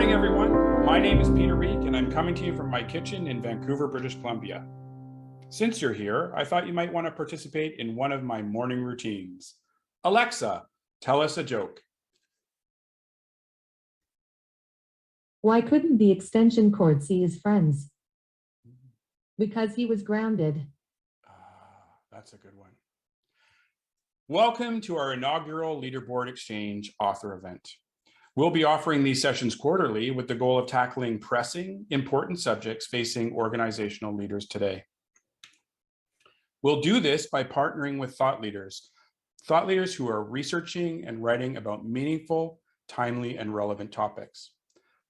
morning, everyone. My name is Peter Reek, and I'm coming to you from my kitchen in Vancouver, British Columbia. Since you're here, I thought you might want to participate in one of my morning routines. Alexa, tell us a joke. Why couldn't the extension cord see his friends? Because he was grounded. That's a good one. Welcome to our inaugural Leaderboard Exchange Author Event. We'll be offering these sessions quarterly with the goal of tackling pressing, important subjects facing organizational leaders today. We'll do this by partnering with thought leaders who are researching and writing about meaningful, timely, and relevant topics.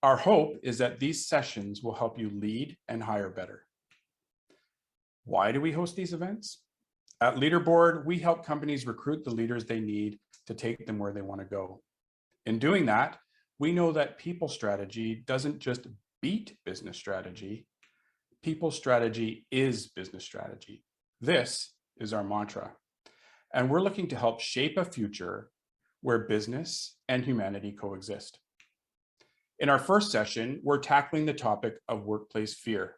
Our hope is that these sessions will help you lead and hire better. Why do we host these events? At Leaderboard, we help companies recruit the leaders they need to take them where they want to go. In doing that, we know that people strategy doesn't just beat business strategy. People strategy is business strategy. This is our mantra. And we're looking to help shape a future where business and humanity coexist. In our first session, we're tackling the topic of workplace fear.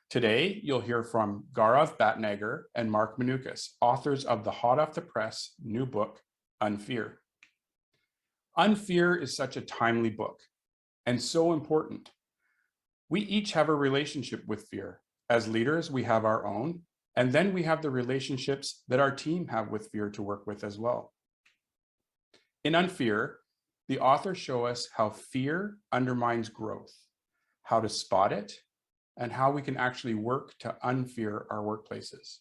Today, you'll hear from Gaurav Bhatnagar and Mark Minukas, authors of the hot off the press new book, Unfear. Unfear is such a timely book and so important. We each have a relationship with fear. As leaders, we have our own, and then we have the relationships that our team have with fear to work with as well. In Unfear, the authors show us how fear undermines growth, how to spot it, and how we can actually work to unfear our workplaces.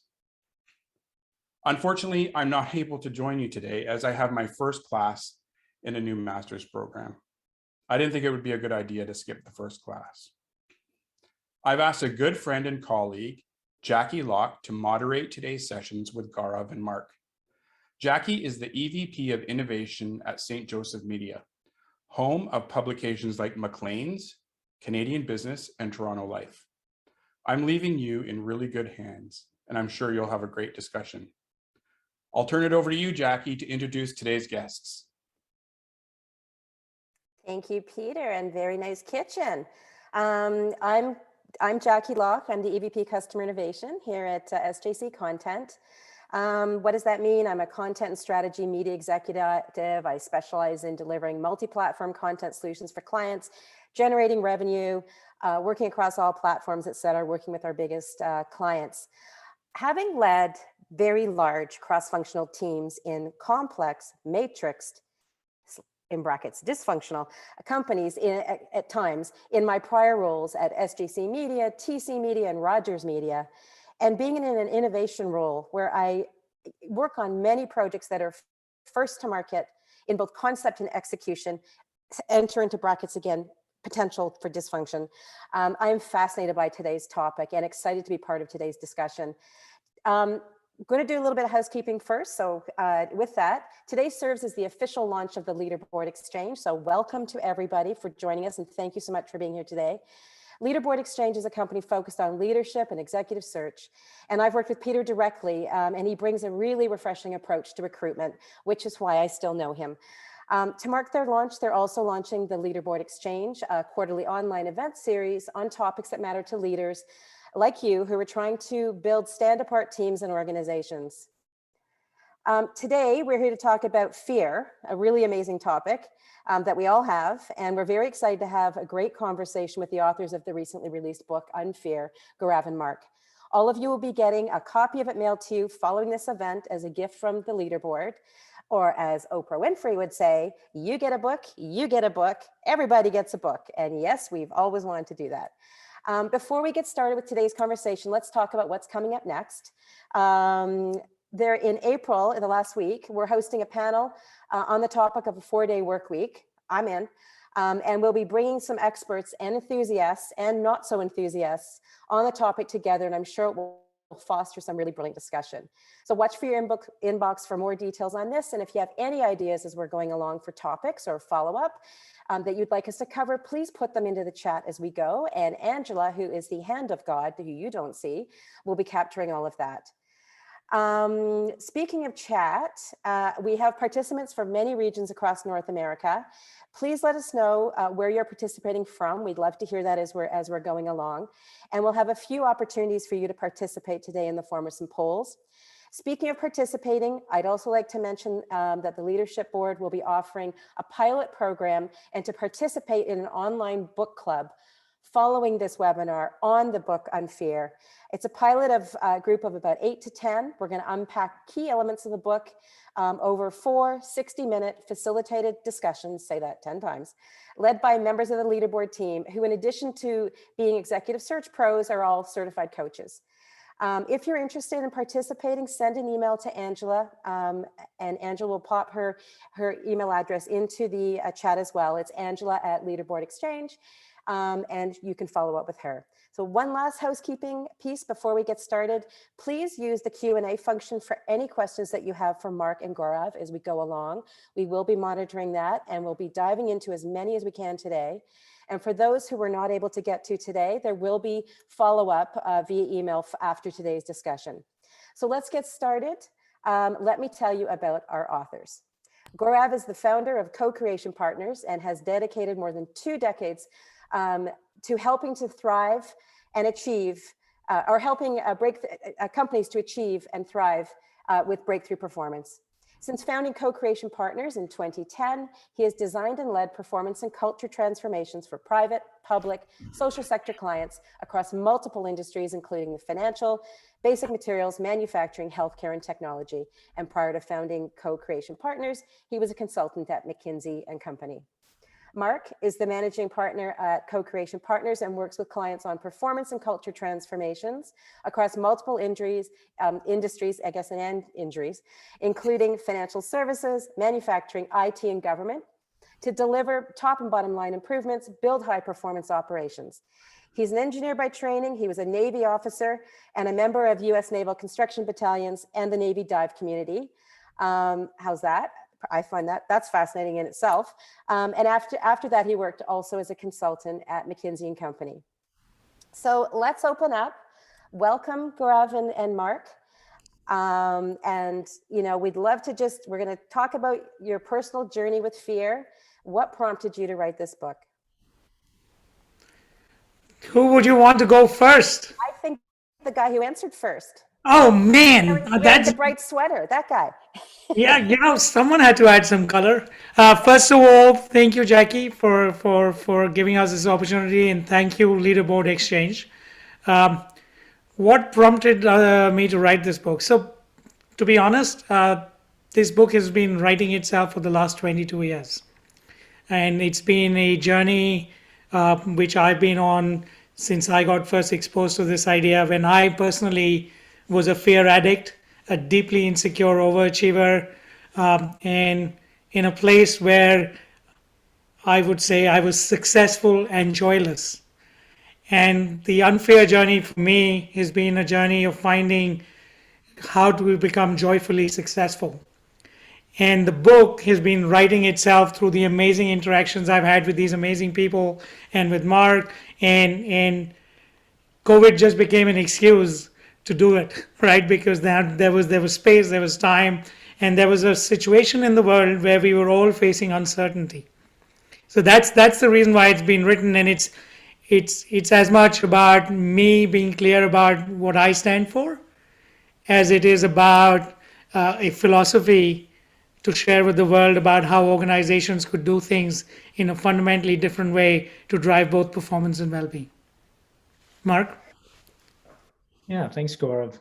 Unfortunately, I'm not able to join you today as I have my first class in a new master's program. I didn't think it would be a good idea to skip the first class. I've asked a good friend and colleague, Jackie Locke, to moderate today's sessions with Gaurav and Mark. Jackie is the EVP of Innovation at St. Joseph Media, home of publications like Maclean's, Canadian Business, and Toronto Life. I'm leaving you in really good hands, and I'm sure you'll have a great discussion. I'll turn it over to you, Jackie, to introduce today's guests. Thank you, Peter, and very nice kitchen. I'm Jackie Locke. I'm the EVP Customer Innovation here at SJC Content. What does that mean? I'm a content and strategy media executive. I specialize in delivering multi-platform content solutions for clients, generating revenue, working across all platforms, et cetera, working with our biggest clients. Having led very large cross-functional teams in complex, matrixed, in brackets, dysfunctional companies at times in my prior roles at SJC Media, TC Media, and Rogers Media, and being in an innovation role where I work on many projects that are first to market in both concept and execution, enter into brackets again, potential for dysfunction. I'm fascinated by today's topic and excited to be part of today's discussion. I'm going to do a little bit of housekeeping first. So with that, today serves as the official launch of the Leaderboard Exchange. So welcome to everybody for joining us, and thank you so much for being here today. Leaderboard Exchange is a company focused on leadership and executive search. And I've worked with Peter directly, and he brings a really refreshing approach to recruitment, which is why I still know him. To mark their launch, they're also launching the Leaderboard Exchange, a quarterly online event series on topics that matter to leaders like you who are trying to build stand-apart teams and organizations. Today, we're here to talk about fear, a really amazing topic that we all have, and we're very excited to have a great conversation with the authors of the recently released book, Unfear, Gaurav and Mark. All of you will be getting a copy of it mailed to you following this event as a gift from the Leaderboard, or as Oprah Winfrey would say, you get a book, everybody gets a book. And yes, we've always wanted to do that. Before we get started with today's conversation, let's talk about what's coming up next. There in April, in the last week, we're hosting a panel on the topic of a 4-day work week. I'm in. And we'll be bringing some experts and enthusiasts and not so enthusiasts on the topic together. And I'm sure it will foster some really brilliant discussion. So watch for your inbox for more details on this. And if you have any ideas as we're going along for topics or follow-up that you'd like us to cover, please put them into the chat as we go. And Angela, who is the hand of God, who you don't see, will be capturing all of that. Speaking of chat, we have participants from many regions across North America. Please let us know where you're participating from. We'd love to hear that as we're going along. And we'll have a few opportunities for you to participate today in the form of some polls. Speaking of participating, I'd also like to mention that the Leadership Board will be offering a pilot program and to participate in an online book club following this webinar on the book Unfear. It's a pilot of group of about 8 to 10. We're going to unpack key elements of the book over 4 60-minute facilitated discussions, say that 10 times, led by members of the Leaderboard team who, in addition to being executive search pros, are all certified coaches. If you're interested in participating, send an email to Angela, and Angela will pop her email address into the chat as well. It's Angela@Leaderboard Exchange, and you can follow up with her. So one last housekeeping piece before we get started. Please use the Q&A function for any questions that you have for Mark and Gaurav as we go along. We will be monitoring that, and we'll be diving into as many as we can today. And for those who were not able to get to today, there will be follow-up via email after today's discussion. So let's get started. Let me tell you about our authors. Gaurav is the founder of Co-Creation Partners and has dedicated more than 2 decades to helping to thrive and achieve, or helping companies to achieve and thrive with breakthrough performance. Since founding Co-Creation Partners in 2010, he has designed and led performance and culture transformations for private, public, social sector clients across multiple industries, including the financial, basic materials, manufacturing, healthcare, and technology. And prior to founding Co-Creation Partners, he was a consultant at McKinsey and Company. Mark is the managing partner at Co-Creation Partners and works with clients on performance and culture transformations across multiple industries, and injuries, including financial services, manufacturing, IT, and government, to deliver top and bottom line improvements, build high performance operations. He's an engineer by training. He was a Navy officer and a member of U.S. Naval Construction Battalions and the Navy dive community. How's that? I find that's fascinating in itself. And after that, he worked also as a consultant at McKinsey and Company. So let's open up. Welcome, Gaurav and Mark. And we'd love to we're going to talk about your personal journey with fear. What prompted you to write this book? Who would you want to go first? I think the guy who answered first. Oh man, That's the bright sweater, that guy. yeah, someone had to add some color. First of all, thank you, Jackie, for giving us this opportunity, and thank you, Leaderboard Exchange. What prompted me to write this book? So, to be honest, this book has been writing itself for the last 22 years, and it's been a journey which I've been on since I got first exposed to this idea when I personally was a fear addict, a deeply insecure overachiever, and in a place where I would say I was successful and joyless. And the unfair journey for me has been a journey of finding how do we become joyfully successful. And the book has been writing itself through the amazing interactions I've had with these amazing people and with Mark, and COVID just became an excuse to do it, right? Because there was space, there was time, and there was a situation in the world where we were all facing uncertainty. So that's the reason why it's been written, and it's as much about me being clear about what I stand for as it is about a philosophy to share with the world about how organizations could do things in a fundamentally different way to drive both performance and well-being. Mark? Yeah, thanks, Gaurav.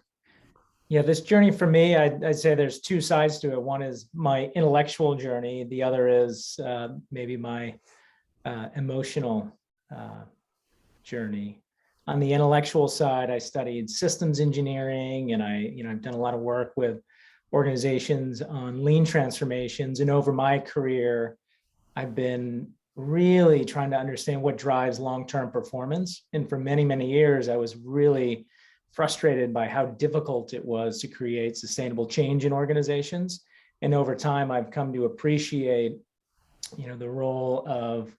Yeah, this journey for me, I'd say there's 2 sides to it. One is my intellectual journey. The other is maybe my emotional journey. On the intellectual side, I studied systems engineering, and I've done a lot of work with organizations on lean transformations. And over my career, I've been really trying to understand what drives long-term performance. And for many, many years, I was really frustrated by how difficult it was to create sustainable change in organizations. And over time, I've come to appreciate, the role of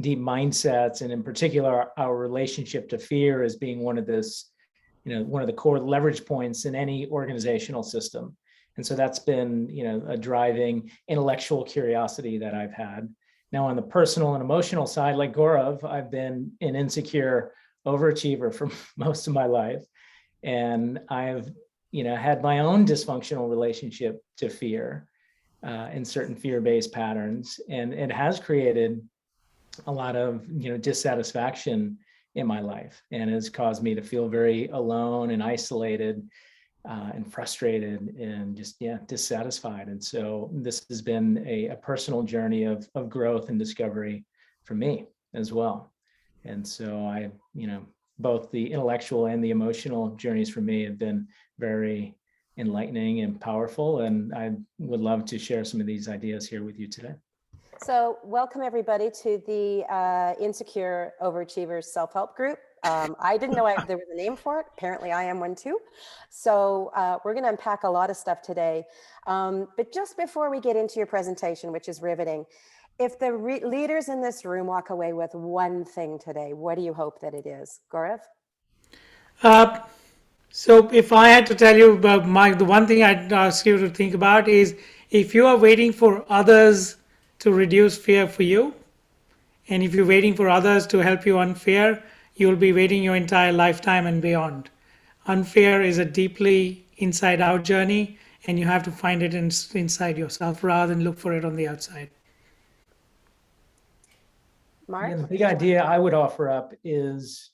deep mindsets, and in particular, our relationship to fear as being one of this, one of the core leverage points in any organizational system. And so that's been, a driving intellectual curiosity that I've had. Now, on the personal and emotional side, like Gaurav, I've been an insecure overachiever for most of my life. And I've, had my own dysfunctional relationship to fear and certain fear-based patterns. And it has created a lot of, dissatisfaction in my life, and has caused me to feel very alone and isolated and frustrated and just, dissatisfied. And so this has been a personal journey of growth and discovery for me as well. And so I, both the intellectual and the emotional journeys for me have been very enlightening and powerful. And I would love to share some of these ideas here with you today. So welcome everybody to the Insecure Overachievers Self-Help Group. I didn't know there was a name for it. Apparently I am one too. So we're going to unpack a lot of stuff today. But just before we get into your presentation, which is riveting, if the leaders in this room walk away with one thing today, what do you hope that it is? Gaurav? So if I had to tell you about the one thing I'd ask you to think about is, if you are waiting for others to reduce fear for you, and if you're waiting for others to help you unfear, you'll be waiting your entire lifetime and beyond. Unfear is a deeply inside-out journey, and you have to find it inside yourself rather than look for it on the outside. Mark? Yeah, the big idea I would offer up is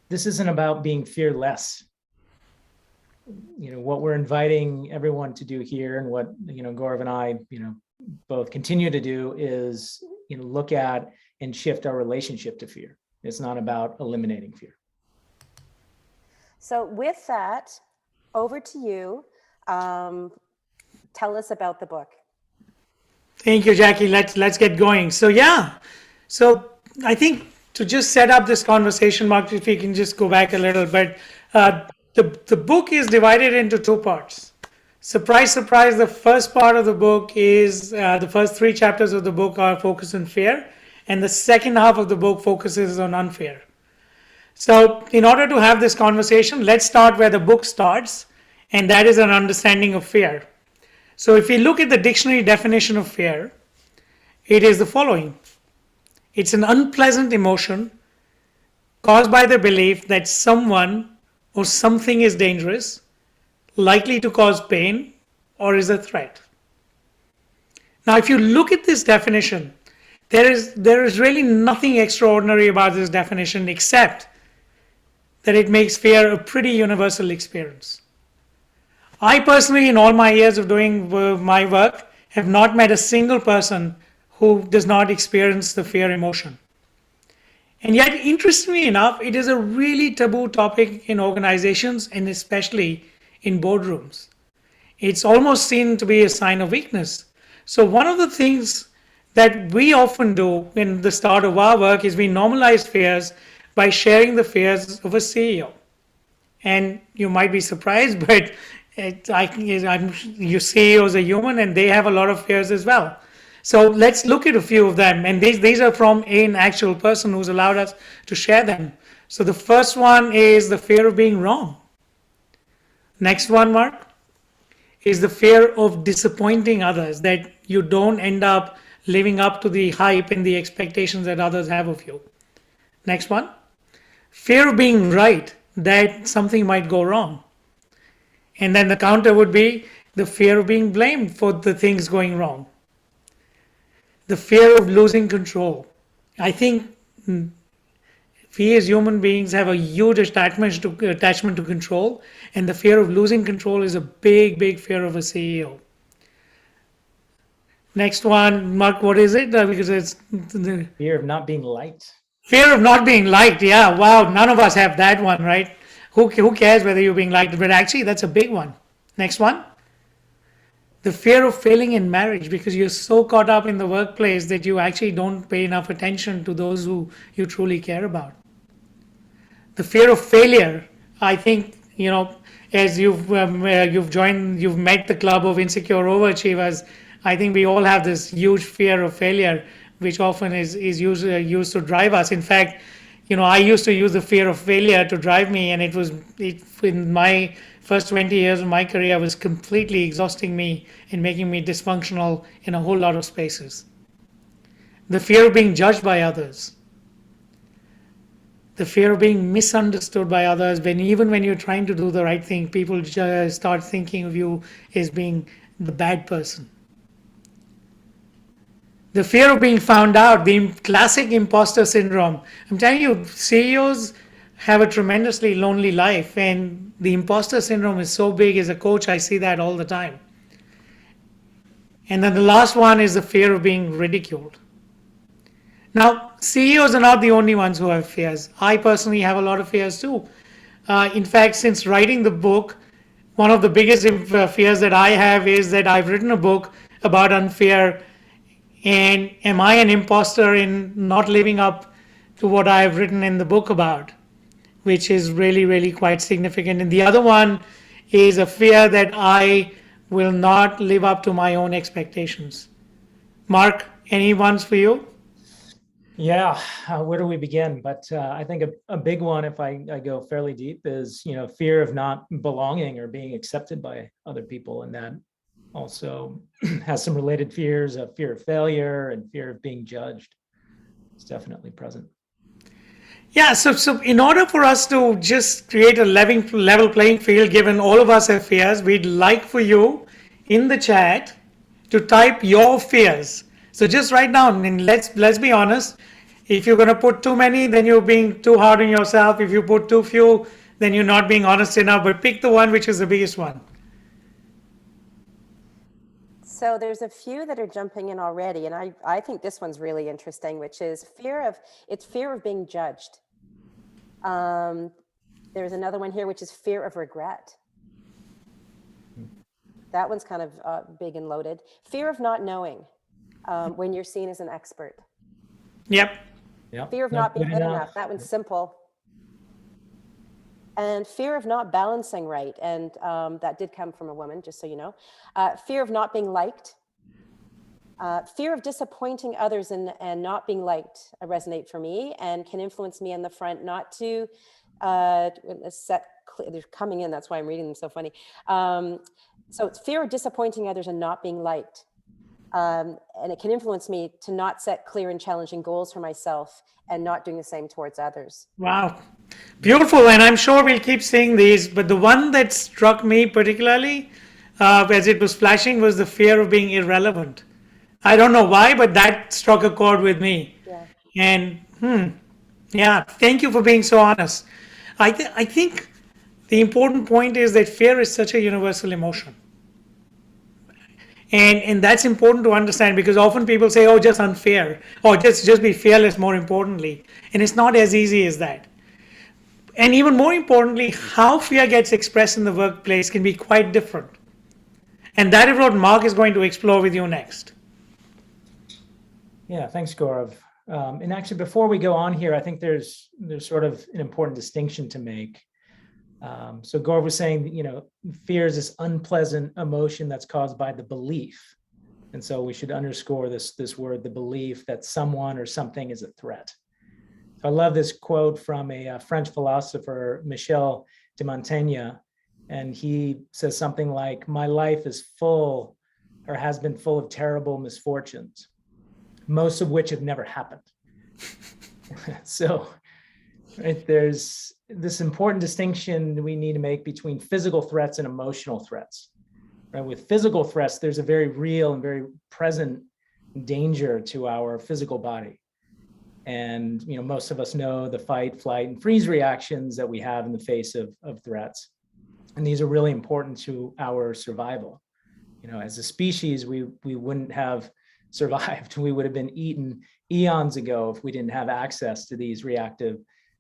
this isn't about being fearless. What we're inviting everyone to do here, and what Gaurav and I both continue to do, is look at and shift our relationship to fear. It's not about eliminating fear. So with that, over to you. Tell us about the book. Thank you, Jackie. Let's get going. So so I think to just set up this conversation, Mark, if we can just go back a little bit, the book is divided into two parts. Surprise, surprise, the first part of the book is, the first 3 chapters of the book are focused on fear, and the second half of the book focuses on unfear. So in order to have this conversation, let's start where the book starts, and that is an understanding of fear. So if we look at the dictionary definition of fear, it is the following. It's an unpleasant emotion caused by the belief that someone or something is dangerous, likely to cause pain, or is a threat. Now, if you look at this definition, there is really nothing extraordinary about this definition except that it makes fear a pretty universal experience. I personally, in all my years of doing my work, have not met a single person who does not experience the fear emotion. And yet, interestingly enough, it is a really taboo topic in organizations, and especially in boardrooms. It's almost seen to be a sign of weakness. So one of the things that we often do in the start of our work is we normalize fears by sharing the fears of a CEO. And you might be surprised, but your CEOs are human and they have a lot of fears as well. So let's look at a few of them. And these are from an actual person who's allowed us to share them. So the first one is the fear of being wrong. Next one, Mark, is the fear of disappointing others, that you don't end up living up to the hype and the expectations that others have of you. Next one, fear of being right, that something might go wrong. And then the counter would be the fear of being blamed for the things going wrong. The fear of losing control. I think we as human beings have a huge attachment to control, and the fear of losing control is a big, big fear of a CEO. Next one, Mark, what is it? Because it's the Fear of not being liked. fear of not being liked. Yeah, wow, none of us have that one, right? Who cares whether you're being liked? But actually, that's a big one. Next one, the fear of failing in marriage, because you're so caught up in the workplace that you actually don't pay enough attention to those who you truly care about. The fear of failure. I think, as you've met the club of insecure overachievers, I think we all have this huge fear of failure, which often is used to drive us. In fact, I used to use the fear of failure to drive me, and in my first 20 years of my career was completely exhausting me and making me dysfunctional in a whole lot of spaces. The fear of being judged by others. The fear of being misunderstood by others, even when you're trying to do the right thing, people just start thinking of you as being the bad person. The fear of being found out, the classic imposter syndrome. I'm telling you, CEOs have a tremendously lonely life, and the imposter syndrome is so big. As a coach, I see that all the time. And then the last one is the fear of being ridiculed. Now, CEOs are not the only ones who have fears. I personally have a lot of fears too. In fact, since writing the book, one of the biggest fears that I have is that I've written a book about Unfear, and am I an imposter in not living up to what I've written in the book about, which is really, really quite significant. And the other one is a fear that I will not live up to my own expectations. Mark, any ones for you? Yeah, where do we begin? But I think a big one, if I go fairly deep, is fear of not belonging or being accepted by other people, and that also has some related fears of fear of failure and fear of being judged. It's definitely present. Yeah, so in order for us to just create a level playing field, given all of us have fears, we'd like for you in the chat to type your fears. So just write down, and let's be honest. If you're going to put too many, then you're being too hard on yourself. If you put too few, then you're not being honest enough. But pick the one which is the biggest one. So there's a few that are jumping in already, and I think this one's really interesting, which is fear of being judged. There's another one here, which is fear of regret. That one's kind of big and loaded. Fear of not knowing when you're seen as an expert. Yep. Fear of not being good enough. That one's simple. And fear of not balancing right. And that did come from a woman, just so you know. Fear of not being liked. Fear of disappointing others and not being liked resonate for me and can influence me in the front not to set clear. They're coming in, that's why I'm reading them so funny. So it's fear of disappointing others and not being liked. And it can influence me to not set clear and challenging goals for myself and not doing the same towards others. Wow. Beautiful. And I'm sure we'll keep seeing these, but the one that struck me particularly as it was flashing was the fear of being irrelevant. I don't know why, but that struck a chord with me. Yeah. And yeah, thank you for being so honest. I think the important point is that fear is such a universal emotion. And that's important to understand, because often people say, oh, just unfair, or just be fearless, more importantly. And it's not as easy as that. And even more importantly, how fear gets expressed in the workplace can be quite different. And that is what Mark is going to explore with you next. Yeah, thanks, Gaurav. And actually, before we go on here, I think there's sort of an important distinction to make. So Gaurav was saying, fear is this unpleasant emotion that's caused by the belief. And so we should underscore this word, the belief that someone or something is a threat. So I love this quote from a French philosopher, Michel de Montaigne, and he says something like, my life is full or has been full of terrible misfortunes, most of which have never happened. So right, there's this important distinction we need to make between physical threats and emotional threats. Right? With physical threats, there's a very real and very present danger to our physical body. And most of us know the fight, flight, and freeze reactions that we have in the face of threats. And these are really important to our survival. As a species, we wouldn't have survived. We would have been eaten eons ago if we didn't have access to these reactive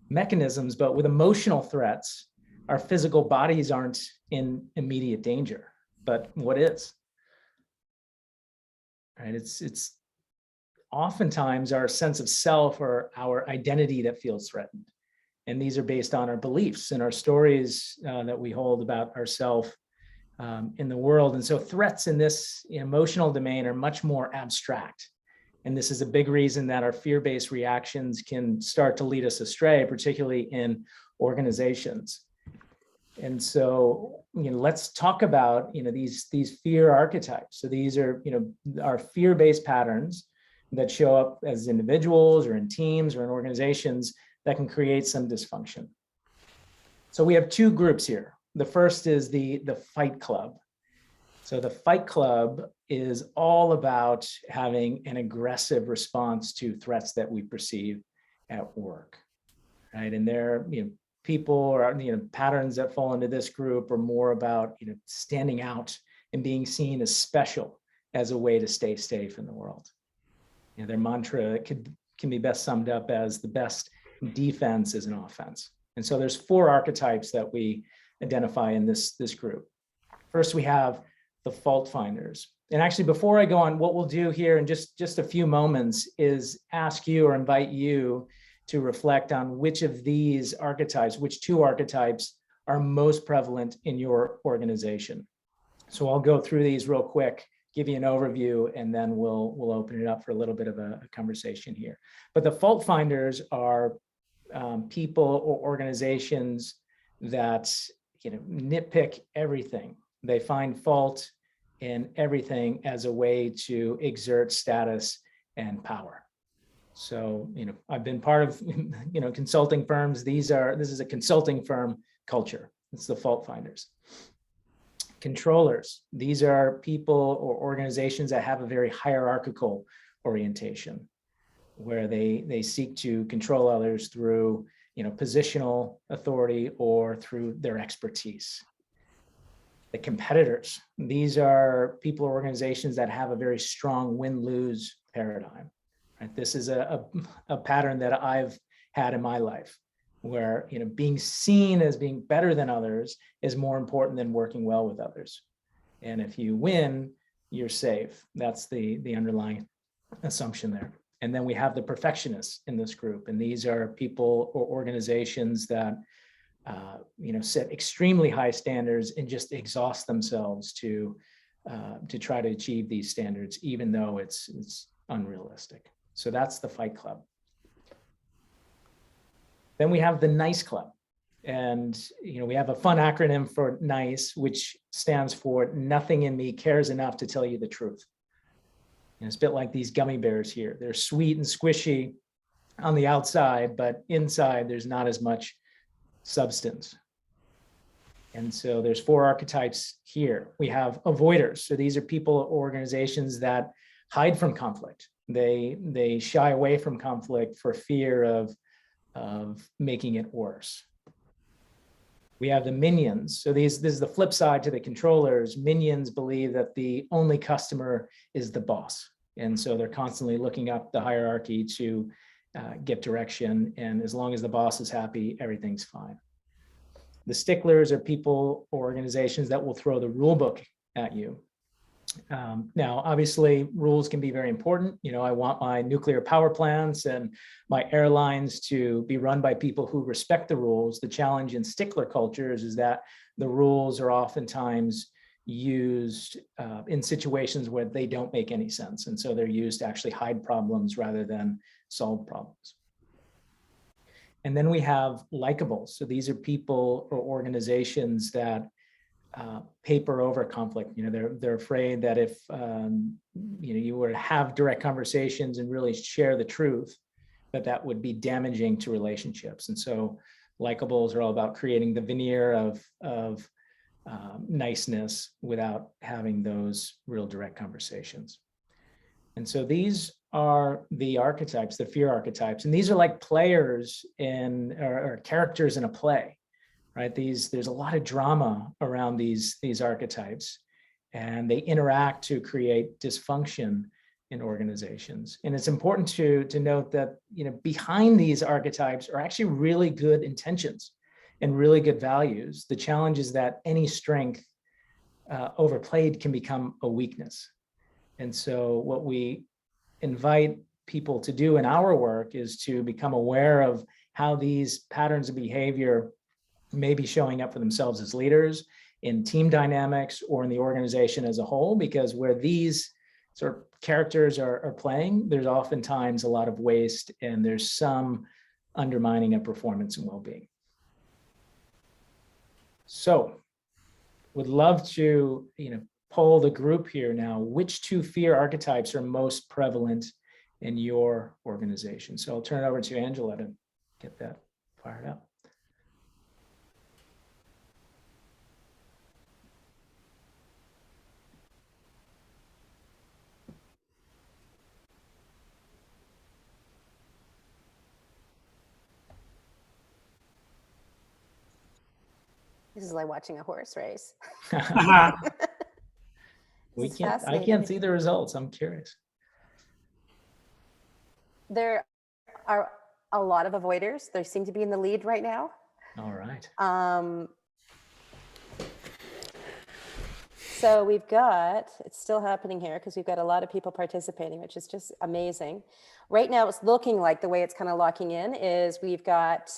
mechanisms. But with emotional threats, our physical bodies aren't in immediate danger. But what is? Right? It's oftentimes our sense of self or our identity that feels threatened. And these are based on our beliefs and our stories that we hold about ourselves in the world. And so threats in this emotional domain are much more abstract. And this is a big reason that our fear-based reactions can start to lead us astray, particularly in organizations. And so, let's talk about, these fear archetypes. So these are, our fear-based patterns that show up as individuals or in teams or in organizations that can create some dysfunction. So we have two groups here. The first is the fight club. So the fight club is all about having an aggressive response to threats that we perceive at work, right? And there, people or patterns that fall into this group are more about standing out and being seen as special as a way to stay safe in the world. Their mantra can be best summed up as the best defense is an offense. And so there's 4 archetypes that we identify in this group. First, we have the fault finders. And actually, before I go on, what we'll do here in just a few moments is ask you or invite you to reflect on which of these archetypes, which 2 archetypes are most prevalent in your organization. So I'll go through these real quick, give you an overview, and then we'll open it up for a little bit of a conversation here. But the fault finders are people or organizations that nitpick everything. They find fault in everything as a way to exert status and power. So, I've been part of, consulting firms. This is a consulting firm culture. It's the fault finders. Controllers. These are people or organizations that have a very hierarchical orientation, where they seek to control others through, positional authority or through their expertise. The competitors. These are people or organizations that have a very strong win-lose paradigm. Right? This is a pattern that I've had in my life, where being seen as being better than others is more important than working well with others. And if you win, you're safe. That's the underlying assumption there. And then we have the perfectionists in this group, and these are people or organizations that set extremely high standards and just exhaust themselves to try to achieve these standards, even though it's unrealistic. So that's the fight club. Then we have the nice club. And we have a fun acronym for NICE, which stands for nothing in me cares enough to tell you the truth. And it's a bit like these gummy bears here. They're sweet and squishy on the outside, but inside there's not as much substance. And so there's 4 archetypes here. We have avoiders. So these are people or organizations that hide from conflict. They shy away from conflict for fear of making it worse. We have the minions. So this is the flip side to the controllers. Minions believe that the only customer is the boss. And so they're constantly looking up the hierarchy to get direction. And as long as the boss is happy, everything's fine. The sticklers are people or organizations that will throw the rule book at you. Now, obviously, rules can be very important. I want my nuclear power plants and my airlines to be run by people who respect the rules. The challenge in stickler cultures is that the rules are oftentimes used in situations where they don't make any sense. And so they're used to actually hide problems rather than solve problems. And then we have likables. So these are people or organizations that paper over conflict. They're afraid that if you were to have direct conversations and really share the truth, that would be damaging to relationships. And so likables are all about creating the veneer of niceness without having those real direct conversations. And so these are the archetypes, the fear archetypes, and these are like players or characters in a play. Right? There's a lot of drama around these archetypes, and they interact to create dysfunction in organizations. And it's important to note that behind these archetypes are actually really good intentions and really good values. The challenge is that any strength overplayed can become a weakness. And so what we invite people to do in our work is to become aware of how these patterns of behavior may be showing up for themselves as leaders in team dynamics or in the organization as a whole, because where these sort of characters are playing, there's oftentimes a lot of waste and there's some undermining of performance and well-being. So would love to, poll the group here now. Which two fear archetypes are most prevalent in your organization? So I'll turn it over to Angela to get that fired up. This is like watching a horse race. Uh-huh. I can't see the results. I'm curious. There are a lot of avoiders. They seem to be in the lead right now. All right. So we've got, it's still happening here because we've got a lot of people participating, which is just amazing. Right now, it's looking like the way it's kind of locking in is we've got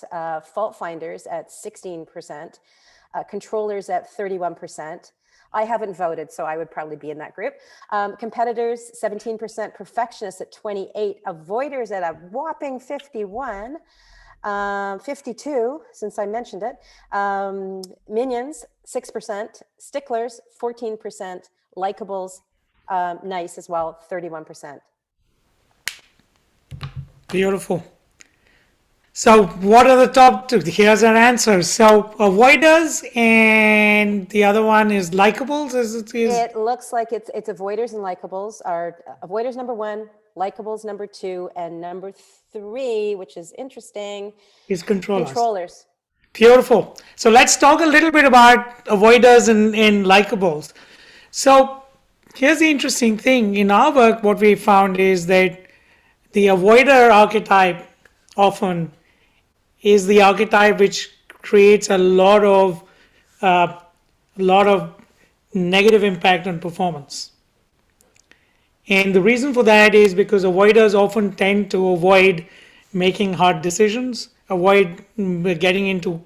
fault finders at 16%, controllers at 31%. I haven't voted, so I would probably be in that group. Competitors, 17%, perfectionists at 28, avoiders at a whopping 51, 52, since I mentioned it. Minions, 6%, sticklers, 14%, likables, nice as well, 31%. Beautiful. So what are the top two? Here's our answers. So avoiders, and the other one is likables. It looks like it's avoiders and likables are avoiders number 1, likables number 2, and number 3, which is interesting, is controllers. Beautiful. So let's talk a little bit about avoiders and likables. So here's the interesting thing. In our work, what we found is that the avoider archetype often is the archetype which creates a lot of negative impact on performance. And the reason for that is because avoiders often tend to avoid making hard decisions, avoid getting into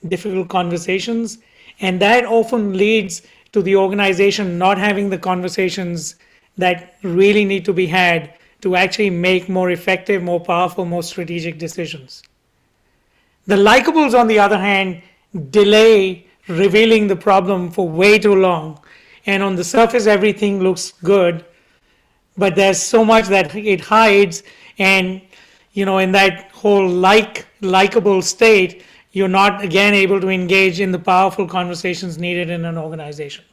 difficult conversations, and that often leads to the organization not having the conversations that really need to be had to actually make more effective, more powerful, more strategic decisions. The likables, on the other hand, delay revealing the problem for way too long. And on the surface, everything looks good, but there's so much that it hides. And, in that whole likable state, you're not, again, able to engage in the powerful conversations needed in an organization.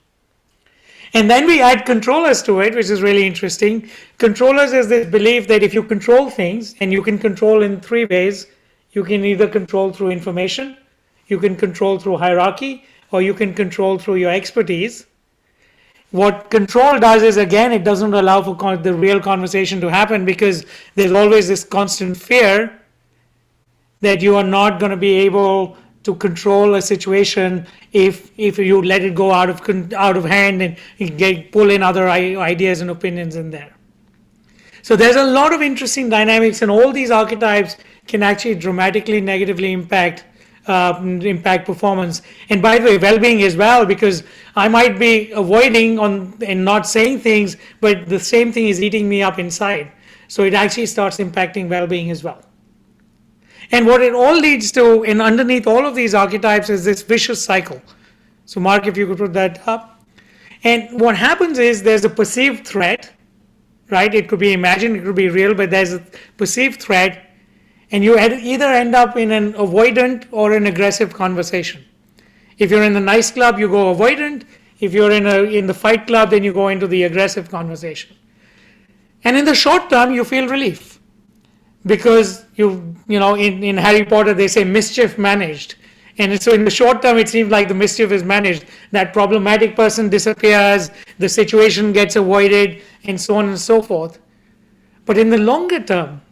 And then we add controllers to it, which is really interesting. Controllers is this belief that if you control things, and you can control in 3 ways, you can either control through information, you can control through hierarchy, or you can control through your expertise. What control does is, again, it doesn't allow for the real conversation to happen because there's always this constant fear that you are not going to be able to control a situation if you let it go out of hand and pull in other ideas and opinions in there. So there's a lot of interesting dynamics, and all these archetypes can actually dramatically negatively impact performance. And by the way, well-being as well, because I might be avoiding and not saying things, but the same thing is eating me up inside. So it actually starts impacting well-being as well. And what it all leads to, and underneath all of these archetypes, is this vicious cycle. So Mark, if you could put that up. And what happens is there's a perceived threat, right? It could be imagined, it could be real, but there's a perceived threat. And you either end up in an avoidant or an aggressive conversation. If you're in the nice club, you go avoidant. If you're in the fight club, then you go into the aggressive conversation. And in the short term, you feel relief. Because in Harry Potter, they say mischief managed. And so in the short term, it seems like the mischief is managed. That problematic person disappears, the situation gets avoided, and so on and so forth. But in the longer term,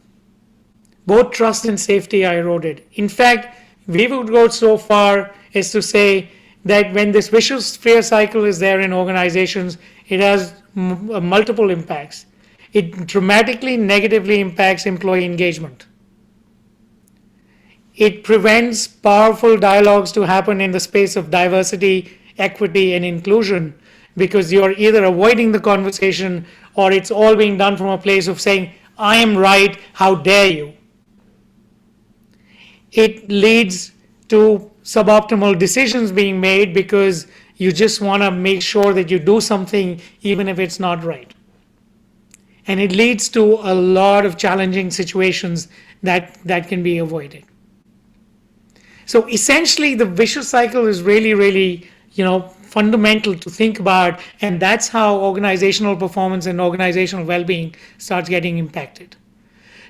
both trust and safety are eroded. In fact, we would go so far as to say that when this vicious fear cycle is there in organizations, it has multiple impacts. It dramatically negatively impacts employee engagement. It prevents powerful dialogues to happen in the space of diversity, equity, and inclusion, because you're either avoiding the conversation or it's all being done from a place of saying, I am right, how dare you. It leads to suboptimal decisions being made because you just want to make sure that you do something even if it's not right. And it leads to a lot of challenging situations that can be avoided. So essentially, the vicious cycle is really, really, fundamental to think about, and that's how organizational performance and organizational well-being starts getting impacted.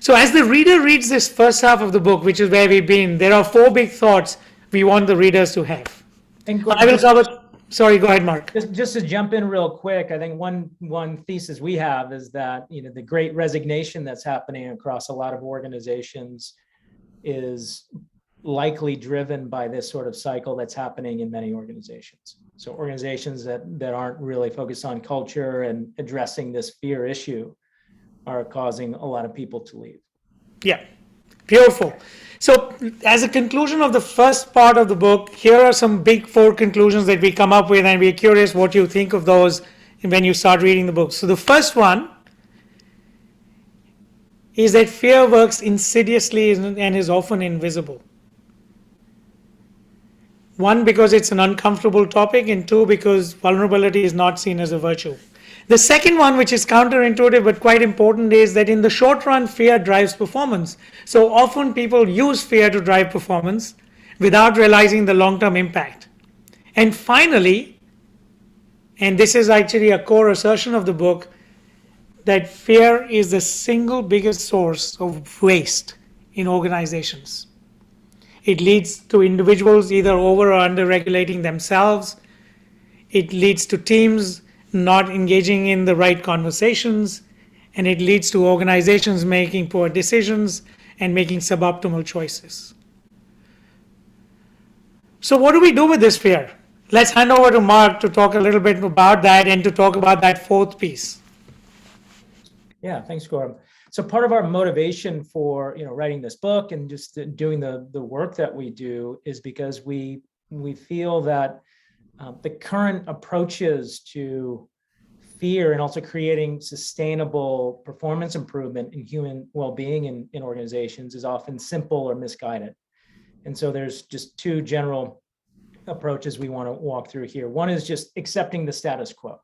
So as the reader reads this first half of the book, which is where we've been, there are 4 big thoughts we want the readers to have. And I will cover. Sorry, go ahead, Mark. Just to jump in real quick, I think one thesis we have is that the great resignation that's happening across a lot of organizations is likely driven by this sort of cycle that's happening in many organizations. So organizations that aren't really focused on culture and addressing this fear issue are causing a lot of people to leave. Yeah, beautiful. So as a conclusion of the first part of the book, here are some big 4 conclusions that we come up with, and we're curious what you think of those when you start reading the book. So the first one is that fear works insidiously and is often invisible. 1, because it's an uncomfortable topic, and 2, because vulnerability is not seen as a virtue. The second one, which is counterintuitive but quite important, is that in the short run, fear drives performance. So often people use fear to drive performance without realizing the long-term impact. And finally, and this is actually a core assertion of the book, that fear is the single biggest source of waste in organizations. It leads to individuals either over or under regulating themselves. It leads to teams not engaging in the right conversations, and it leads to organizations making poor decisions and making suboptimal choices. So what do we do with this fear? Let's hand over to Mark to talk a little bit about that and to talk about that 4th piece. Yeah, thanks, Gaurav. So part of our motivation for writing this book and just doing the work that we do is because we feel that the current approaches to fear and also creating sustainable performance improvement in human well-being in organizations is often simple or misguided. And so there's just 2 general approaches we want to walk through here. One is just accepting the status quo.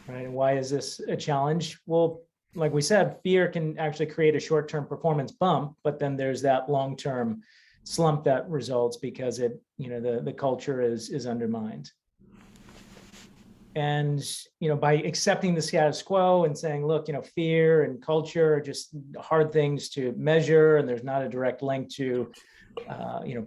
Right? And why is this a challenge? Well, like we said, fear can actually create a short-term performance bump, but then there's that long-term slump that results because the culture is undermined. And by accepting the status quo and saying, look, fear and culture are just hard things to measure, and there's not a direct link to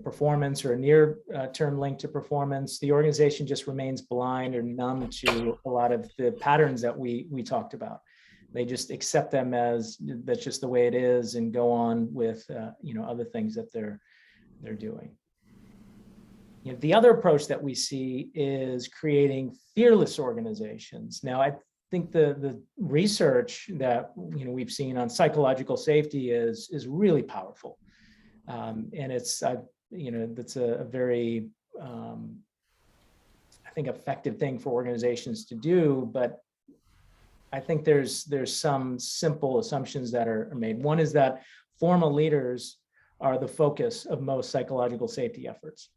performance or a near-term link to performance, the organization just remains blind or numb to a lot of the patterns that we talked about. They just accept them as that's just the way it is and go on with other things that they're doing. The other approach that we see is creating fearless organizations. Now, I think the research that we've seen on psychological safety is really powerful, and it's that's a very I think effective thing for organizations to do. But I think there's some simple assumptions that are made. One is that formal leaders are the focus of most psychological safety efforts.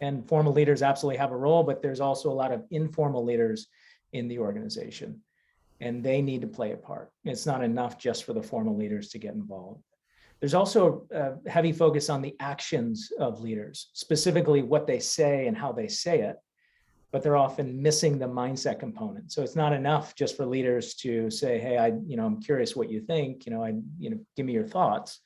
And formal leaders absolutely have a role, but there's also a lot of informal leaders in the organization, and they need to play a part. It's not enough just for the formal leaders to get involved. There's also a heavy focus on the actions of leaders, specifically what they say and how they say it, but they're often missing the mindset component. So it's not enough just for leaders to say, hey, I'm curious what you think, give me your thoughts.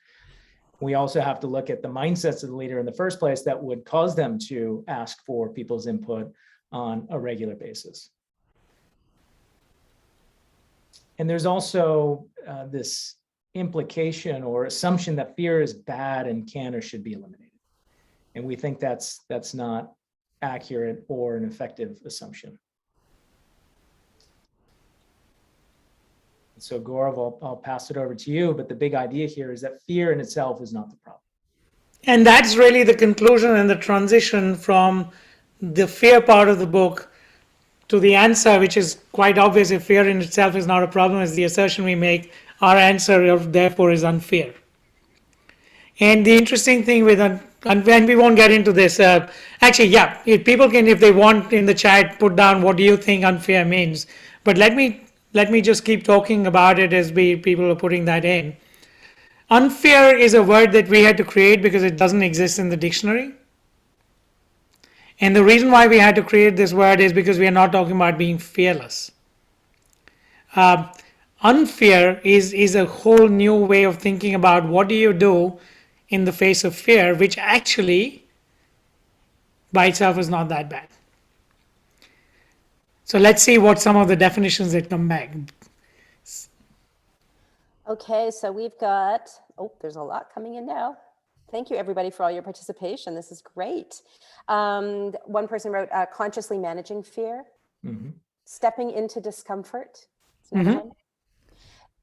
We also have to look at the mindsets of the leader in the first place that would cause them to ask for people's input on a regular basis. And there's also this implication or assumption that fear is bad and can or should be eliminated. And we think that's not accurate or an effective assumption. So Gaurav, I'll pass it over to you, but the big idea here is that fear in itself is not the problem. And that's really the conclusion and the transition from the fear part of the book to the answer, which is quite obvious. If fear in itself is not a problem, is the assertion we make, our answer therefore is unfear. And the interesting thing with, and we won't get into this, actually, yeah, if people can, if they want in the chat, put down what do you think unfair means. But let me just keep talking about it as people are putting that in. Unfair is a word that we had to create because it doesn't exist in the dictionary. And the reason why we had to create this word is because we are not talking about being fearless. Unfear is a whole new way of thinking about what do you do in the face of fear, which actually by itself is not that bad. So let's see what some of the definitions that come back. Okay, so we've got, there's a lot coming in now. Thank you, everybody, for all your participation. This is great. One person wrote, consciously managing fear, stepping into discomfort. One.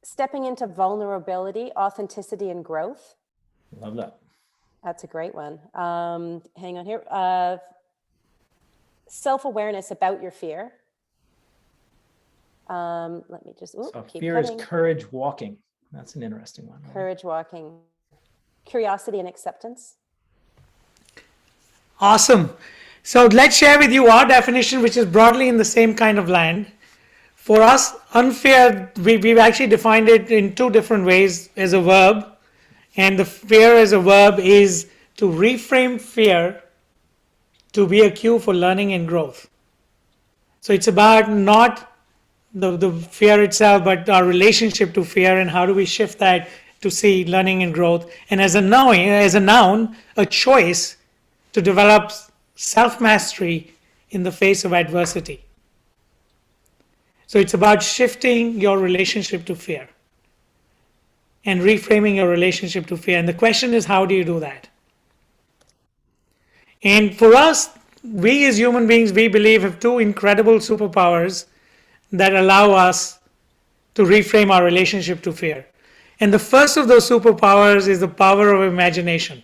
Stepping into vulnerability, authenticity, and growth. Love that. That's a great one. Hang on here. Self-awareness about your fear. Let me just, keep fear cutting. is courage walking. That's an interesting one. Right? Courage walking. Curiosity and acceptance. Awesome. So let's share with you our definition, which is broadly in the same kind of land. For us, unfair, we've actually defined it in two different ways as a verb. And the fear as a verb is to reframe fear to be a cue for learning and growth. So it's about not the fear itself, but our relationship to fear and how do we shift that to see learning and growth. And as a noun, a choice to develop self-mastery in the face of adversity. So it's about shifting your relationship to fear and reframing your relationship to fear. And the question is, how do you do that? And for us, we as human beings, we believe have two incredible superpowers that allow us to reframe our relationship to fear. And the first of those superpowers is the power of imagination.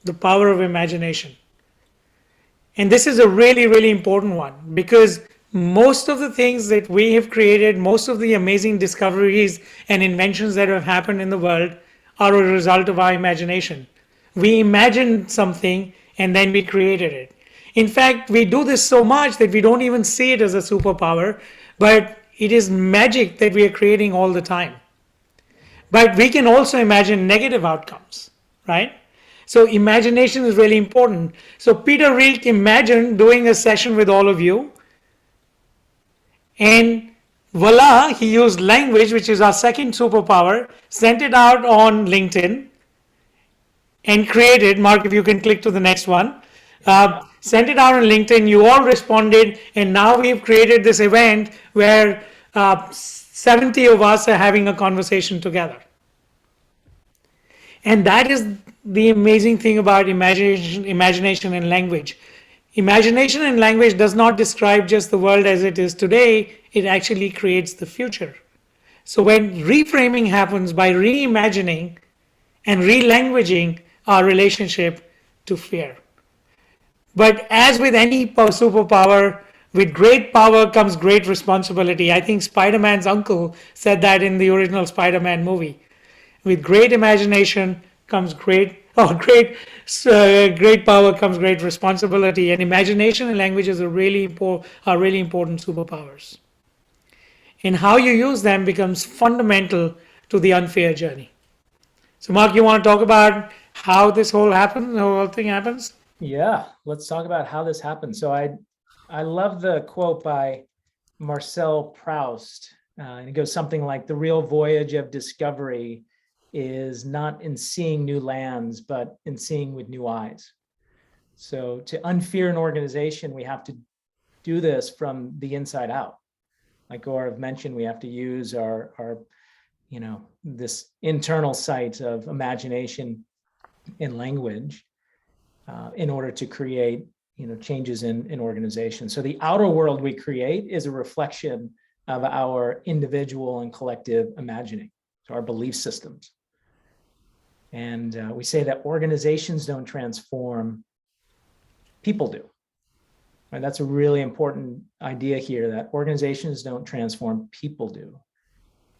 The power of imagination. And this is a really, really important one because most of the things that we have created, most of the amazing discoveries and inventions that have happened in the world are a result of our imagination. We imagined something and then we created it. In fact, we do this so much that we don't even see it as a superpower, but it is magic that we are creating all the time. But we can also imagine negative outcomes, right? So imagination is really important. So Peter Reek imagined doing a session with all of you. And voila, he used language, which is our second superpower, sent it out on LinkedIn and created, Mark, if you can click to the next one, sent it out on LinkedIn, you all responded, and now we've created this event where 70 of us are having a conversation together. And that is the amazing thing about imagination and language. Imagination and language does not describe just the world as it is today, it actually creates the future. So when reframing happens by reimagining and relanguaging our relationship to fear. But as with any superpower, with great power comes great responsibility. I think Spider-Man's uncle said that in the original Spider-Man movie. With great imagination comes great power comes great responsibility. And imagination and languages are really important superpowers. And how you use them becomes fundamental to the unfair journey. So Mark, you want to talk about how this whole thing happens? Yeah, let's talk about how this happens. So I love the quote by Marcel Proust. And it goes something like, the real voyage of discovery is not in seeing new lands, but in seeing with new eyes. So to unfear an organization, we have to do this from the inside out. Like Gaurav mentioned, we have to use our this internal sight of imagination and language in order to create, changes in organizations. So the outer world we create is a reflection of our individual and collective imagining, so our belief systems. And we say that organizations don't transform, people do. Right? That's a really important idea here, that organizations don't transform, people do.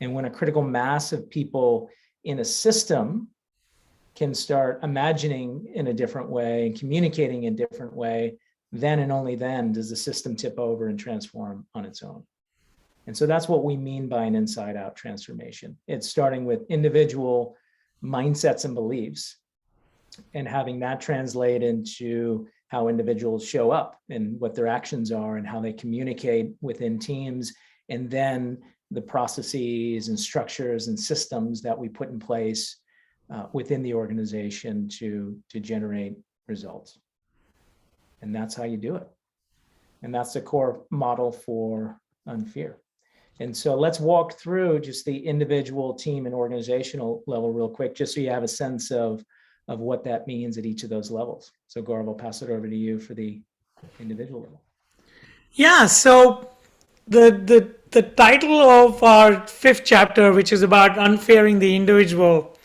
And when a critical mass of people in a system can start imagining in a different way and communicating in a different way, then and only then does the system tip over and transform on its own. And so that's what we mean by an inside out transformation. It's starting with individual mindsets and beliefs and having that translate into how individuals show up and what their actions are and how they communicate within teams, and then the processes and structures and systems that we put in place within the organization to generate results. And that's how you do it. And that's the core model for Unfear. And so let's walk through just the individual, team, and organizational level real quick, just so you have a sense of what that means at each of those levels. So Gaurav, I'll pass it over to you for the individual level. Yeah, so the title of our 5th chapter, which is about unfearing the individual,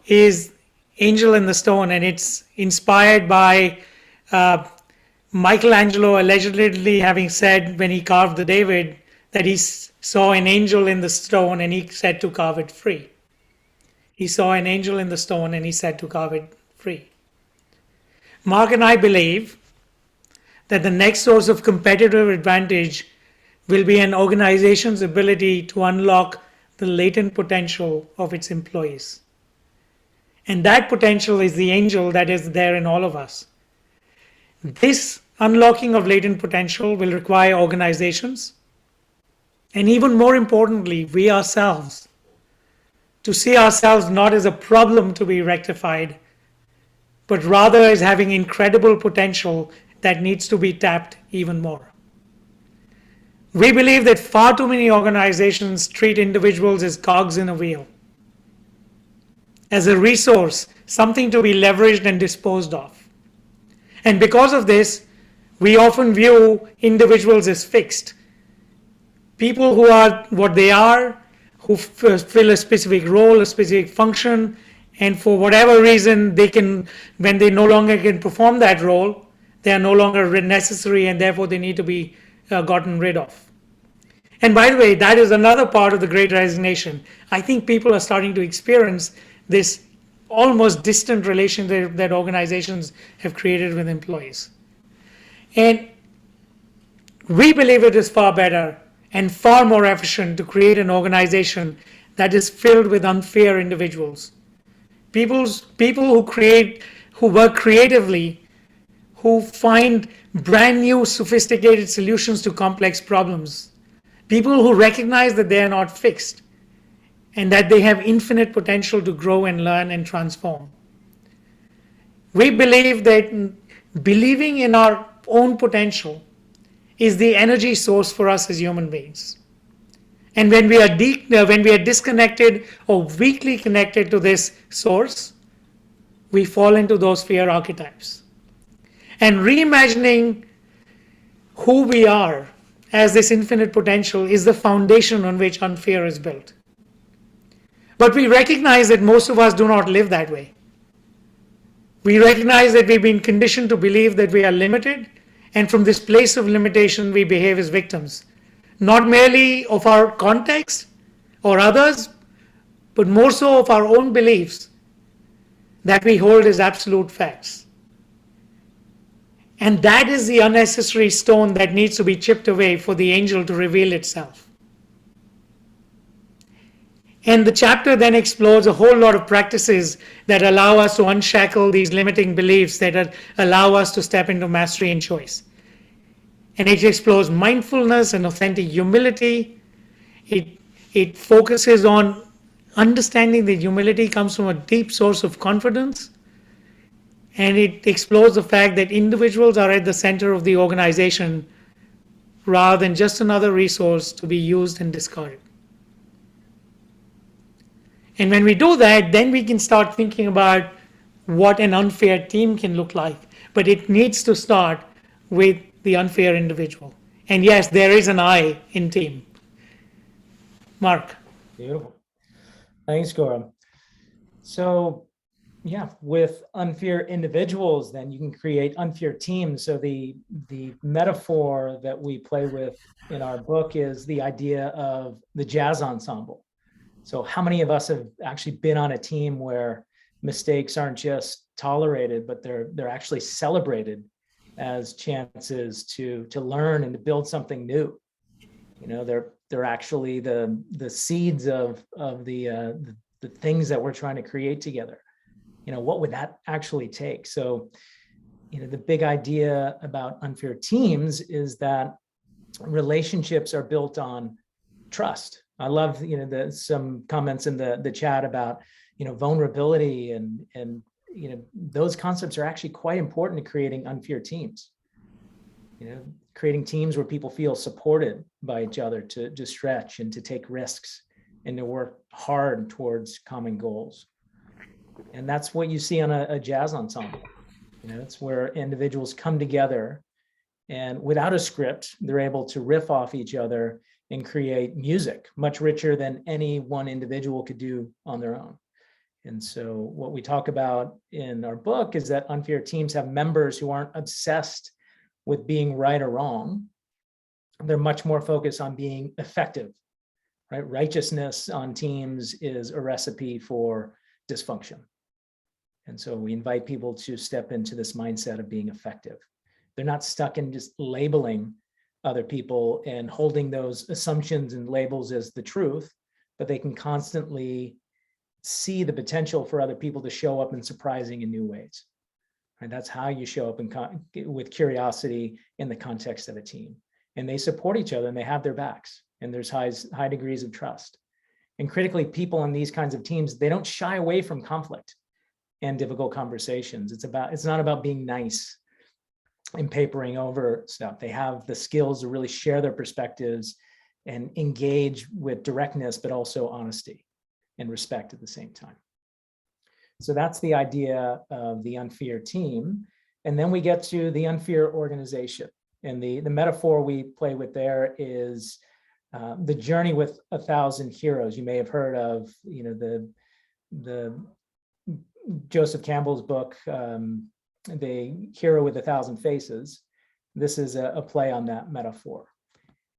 is Angel in the Stone, and it's inspired by Michelangelo allegedly having said when he carved the David that he saw an angel in the stone and he said to carve it free. He saw an angel in the stone and he said to carve it free. Mark and I believe that the next source of competitive advantage will be an organization's ability to unlock the latent potential of its employees. And that potential is the angel that is there in all of us. This unlocking of latent potential will require organizations, and even more importantly, we ourselves, to see ourselves not as a problem to be rectified, but rather as having incredible potential that needs to be tapped even more. We believe that far too many organizations treat individuals as cogs in a wheel, as a resource, something to be leveraged and disposed of. And because of this, we often view individuals as fixed. People who are what they are, who fill a specific role, a specific function, and for whatever reason they can, when they no longer can perform that role, they are no longer necessary and therefore they need to be gotten rid of. And by the way, that is another part of the Great Resignation. I think people are starting to experience this almost distant relationship that organizations have created with employees. And we believe it is far better and far more efficient to create an organization that is filled with unfair individuals. People who work creatively, who find brand new sophisticated solutions to complex problems. People who recognize that they are not fixed and that they have infinite potential to grow and learn and transform. We believe that believing in our own potential is the energy source for us as human beings. And when we are disconnected or weakly connected to this source, we fall into those fear archetypes. And reimagining who we are as this infinite potential is the foundation on which Unfear is built. But we recognize that most of us do not live that way. We recognize that we've been conditioned to believe that we are limited, and from this place of limitation, we behave as victims, not merely of our context or others, but more so of our own beliefs that we hold as absolute facts. And that is the unnecessary stone that needs to be chipped away for the angel to reveal itself. And the chapter then explores a whole lot of practices that allow us to unshackle these limiting beliefs that allow us to step into mastery and choice. And it explores mindfulness and authentic humility. It focuses on understanding that humility comes from a deep source of confidence. And it explores the fact that individuals are at the center of the organization rather than just another resource to be used and discarded. And when we do that, then we can start thinking about what an unfair team can look like. But it needs to start with the unfair individual. And yes, there is an I in team. Mark. Beautiful. Thanks, Gaurav. So Yeah, with unfair individuals, then you can create unfair teams. So the metaphor that we play with in our book is the idea of the jazz ensemble. So how many of us have actually been on a team where mistakes aren't just tolerated, but they're actually celebrated as chances to learn and to build something new? You know, they're actually the seeds of the things that we're trying to create together. You know, what would that actually take? So, you know, the big idea about unfair teams is that relationships are built on trust. I love, you know, some comments in the chat about, you know, vulnerability and you know, those concepts are actually quite important to creating unfair teams. You know, creating teams where people feel supported by each other to stretch and to take risks and to work hard towards common goals. And that's what you see on a jazz ensemble. You know, it's where individuals come together and without a script, they're able to riff off each other and create music much richer than any one individual could do on their own. And so what we talk about in our book is that unfair teams have members who aren't obsessed with being right or wrong. They're much more focused on being effective, right? Righteousness on teams is a recipe for dysfunction. And so we invite people to step into this mindset of being effective. They're not stuck in just labeling other people and holding those assumptions and labels as the truth, but they can constantly see the potential for other people to show up in surprising and new ways. And that's how you show up with curiosity in the context of a team. And they support each other and they have their backs, and there's high degrees of trust. And critically, people in these kinds of teams, they don't shy away from conflict and difficult conversations. It's not about being nice and papering over stuff. They have the skills to really share their perspectives and engage with directness, but also honesty and respect at the same time. So that's the idea of the unfair team. And then we get to the unfair organization. And the metaphor we play with there is the journey with 1,000 heroes. You may have heard of, you know, the Joseph Campbell's book, The Hero with 1,000 Faces. This is a play on that metaphor.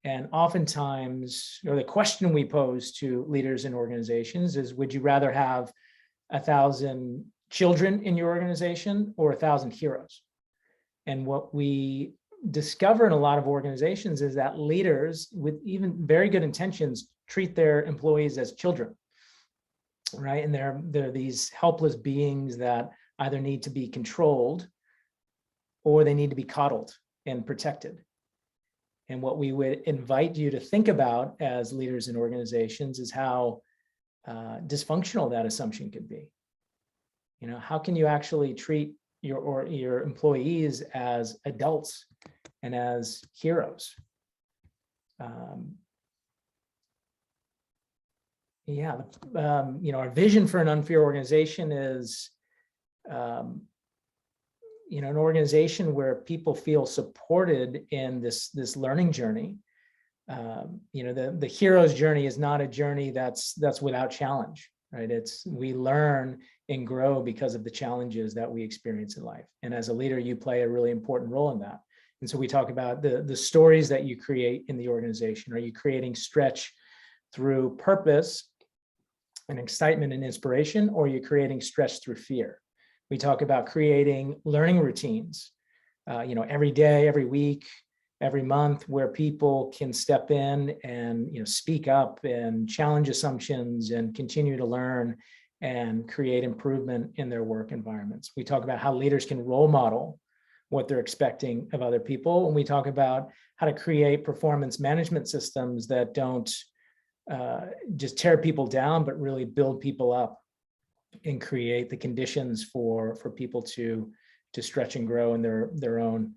And oftentimes, or the question we pose to leaders in organizations is, would you rather have 1,000 children in your organization or 1,000 heroes? And what we discover in a lot of organizations is that leaders with even very good intentions treat their employees as children, right? And they're these helpless beings that either need to be controlled or they need to be coddled and protected. And what we would invite you to think about as leaders in organizations is how dysfunctional that assumption could be. You know, how can you actually treat your employees as adults and as heroes? You know, our vision for an unfair organization is, you know, an organization where people feel supported in this learning journey. You know, the hero's journey is not a journey that's without challenge, right? We learn and grow because of the challenges that we experience in life. And as a leader, you play a really important role in that. And so we talk about the stories that you create in the organization. Are you creating stretch through purpose and excitement and inspiration, or are you creating stretch through fear? We talk about creating learning routines, you know, every day, every week, every month, where people can step in and, you know, speak up and challenge assumptions and continue to learn and create improvement in their work environments. We talk about how leaders can role model what they're expecting of other people. And we talk about how to create performance management systems that don't just tear people down, but really build people up and create the conditions for people to stretch and grow in their own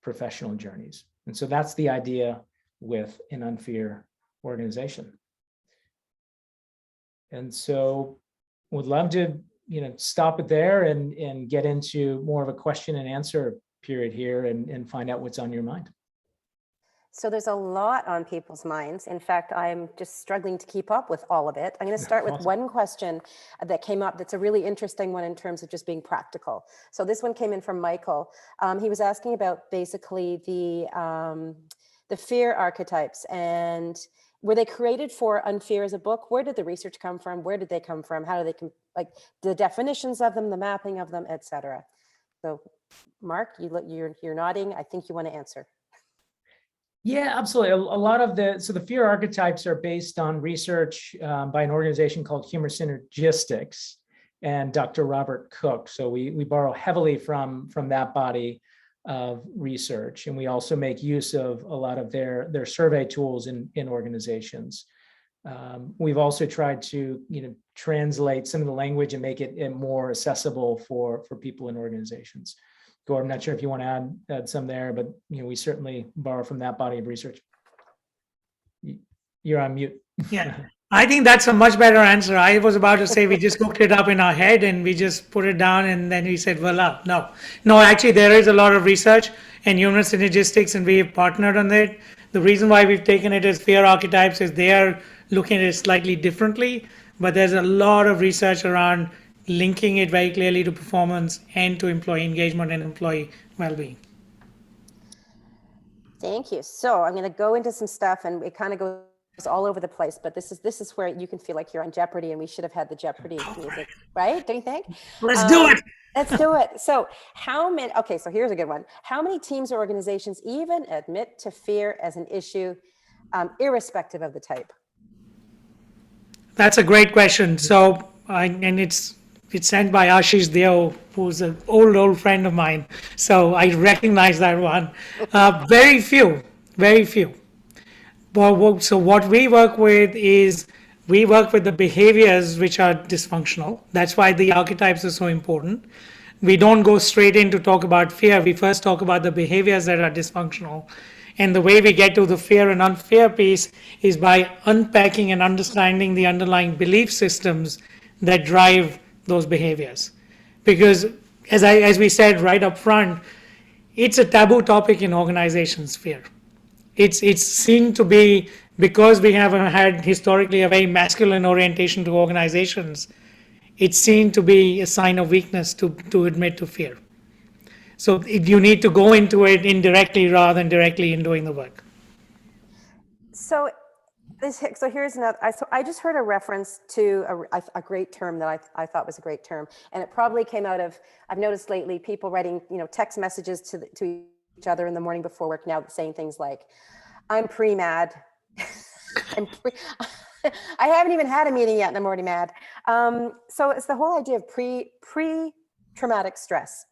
professional journeys. And so that's the idea with an unfair organization. And so would love to, you know, stop it there and get into more of a question and answer period here and find out what's on your mind. So there's a lot on people's minds. In fact, I'm just struggling to keep up with all of it. I'm going to start with Awesome. one question that came up that's a really interesting one in terms of just being practical. So this one came in from Michael. He was asking about basically the fear archetypes, and were they created for Unfear as a book? Where did the research come from? Where did they come from? How do they like the definitions of them, the mapping of them, etc. So Mark, you're nodding. I think you want to answer. Yeah, absolutely. A lot of the fear archetypes are based on research by an organization called Humor Synergistics and Dr. Robert Cook. So we borrow heavily from that body of research, and we also make use of a lot of their survey tools in organizations. We've also tried to translate some of the language and make it more accessible for people in organizations. Gaurav, I'm not sure if you want to add some there, but we certainly borrow from that body of research. You're on mute. Yeah, I think that's a much better answer. I was about to say we just cooked it up in our head and we just put it down and then we said, voila. No, actually there is a lot of research and human synergistics, and we've partnered on it. The reason why we've taken it as fear archetypes is they are looking at it slightly differently, but there's a lot of research around linking it very clearly to performance and to employee engagement and employee well-being. Thank you. So I'm going to go into some stuff, and it kind of goes all over the place, but this is where you can feel like you're on Jeopardy, and we should have had the Jeopardy music, right? Don't you think? Let's do it. Let's do it. So so here's a good one. How many teams or organizations even admit to fear as an issue, irrespective of the type? That's a great question. So, and it's sent by Ashish Deo, who's an old friend of mine. So I recognize that one. Very few. So what we work with is we work with the behaviors which are dysfunctional. That's why the archetypes are so important. We don't go straight in to talk about fear. We first talk about the behaviors that are dysfunctional. And the way we get to the fear and unfear piece is by unpacking and understanding the underlying belief systems that drive those behaviors. Because as we said right up front, it's a taboo topic in organizations, fear. It's seen to be, because we have had historically a very masculine orientation to organizations, it's seen to be a sign of weakness to admit to fear. So you need to go into it indirectly rather than directly in doing the work. So here's another. I just heard a reference to a great term that I thought was a great term, and it probably came out of, I've noticed lately people writing text messages to each other in the morning before work now, saying things like, "I'm pre-mad." I haven't even had a meeting yet, and I'm already mad. So it's the whole idea of pre-traumatic stress.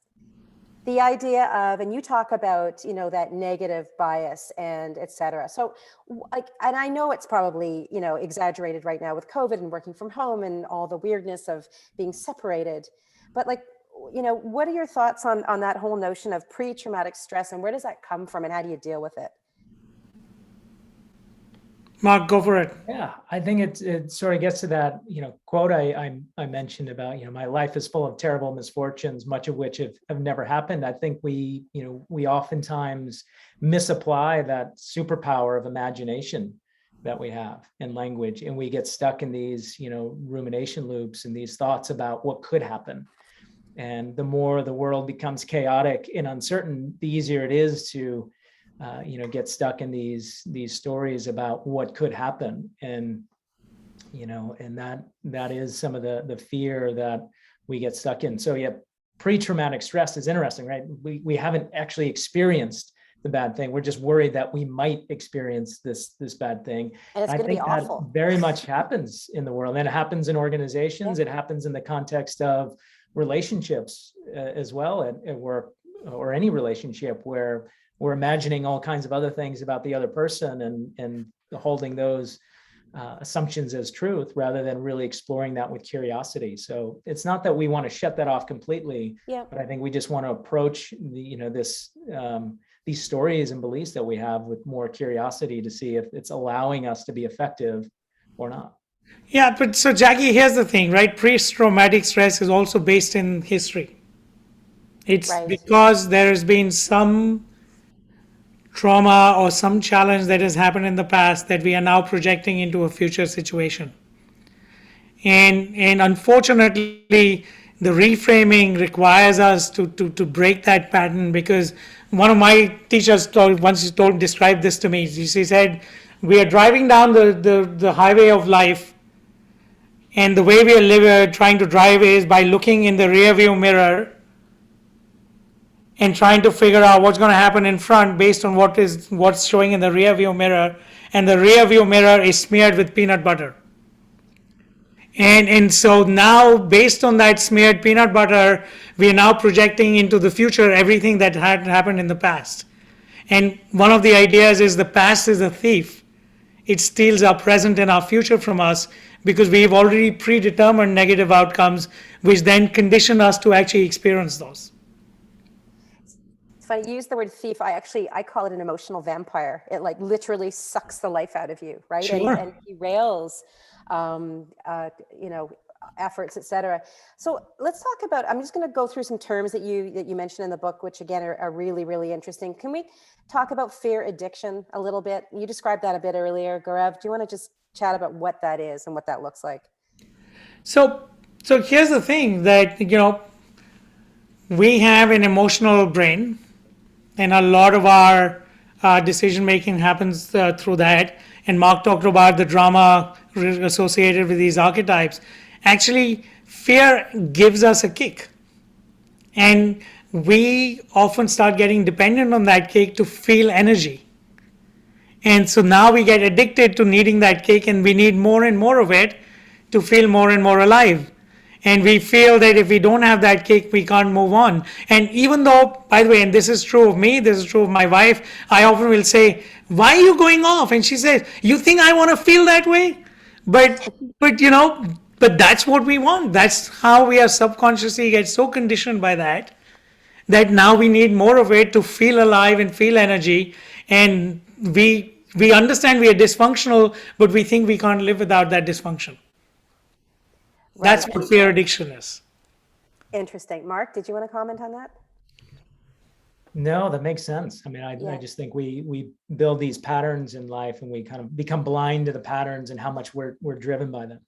The idea of, and you talk about, that negative bias and et cetera. So and I know it's probably, exaggerated right now with COVID and working from home and all the weirdness of being separated, but what are your thoughts on that whole notion of pre-traumatic stress, and where does that come from and how do you deal with it? Mark, go for it. Yeah, I think it sort of gets to that, quote I mentioned about, my life is full of terrible misfortunes, much of which have never happened. I think we oftentimes misapply that superpower of imagination that we have in language, and we get stuck in these, rumination loops and these thoughts about what could happen. And the more the world becomes chaotic and uncertain, the easier it is to get stuck in these stories about what could happen. And, and that is some of the fear that we get stuck in. So yeah, pre-traumatic stress is interesting, right? We haven't actually experienced the bad thing. We're just worried that we might experience this bad thing. And it's going to be awful. That very much happens in the world, and it happens in organizations. Yeah. It happens in the context of relationships as well at work, or any relationship where we're imagining all kinds of other things about the other person and holding those assumptions as truth rather than really exploring that with curiosity. So it's not that we want to shut that off completely, but I think we just want to approach these stories and beliefs that we have with more curiosity to see if it's allowing us to be effective or not. Yeah, but so Jackie, here's the thing, right? Pre-traumatic stress is also based in history. It's right. Because there has been some trauma or some challenge that has happened in the past that we are now projecting into a future situation. And unfortunately, the reframing requires us to break that pattern, because one of my teachers described this to me. She said, we are driving down the highway of life, and the way we are trying to drive is by looking in the rear view mirror and trying to figure out what's going to happen in front based on what's showing in the rear view mirror, and the rear view mirror is smeared with peanut butter. And so now, based on that smeared peanut butter, we are now projecting into the future everything that had happened in the past. And one of the ideas is the past is a thief. It steals our present and our future from us, because we've already predetermined negative outcomes, which then condition us to actually experience those. It's funny, you use the word thief. I call it an emotional vampire. It like literally sucks the life out of you, right? Sure. And derails, efforts, etc. So let's talk about, I'm just going to go through some terms that you mentioned in the book, which again are really, really interesting. Can we talk about fear addiction a little bit? You described that a bit earlier. Gaurav, do you want to just chat about what that is and what that looks like? So here's the thing that, we have an emotional brain, and a lot of our decision making happens through that. And Mark talked about the drama associated with these archetypes. Actually, fear gives us a kick, and we often start getting dependent on that kick to feel energy. And so now we get addicted to needing that kick, and we need more and more of it to feel more and more alive. And we feel that if we don't have that kick, we can't move on. And even though, by the way, and this is true of me, this is true of my wife, I often will say, why are you going off? And she says, you think I want to feel that way? But that's what we want. That's how we are subconsciously get so conditioned by that now we need more of it to feel alive and feel energy. And we understand we are dysfunctional, but we think we can't live without that dysfunction. Right. That's what fear addiction is. Interesting. Mark, did you want to comment on that? No, that makes sense. I mean, I just think we build these patterns in life, and we kind of become blind to the patterns and how much we're driven by them.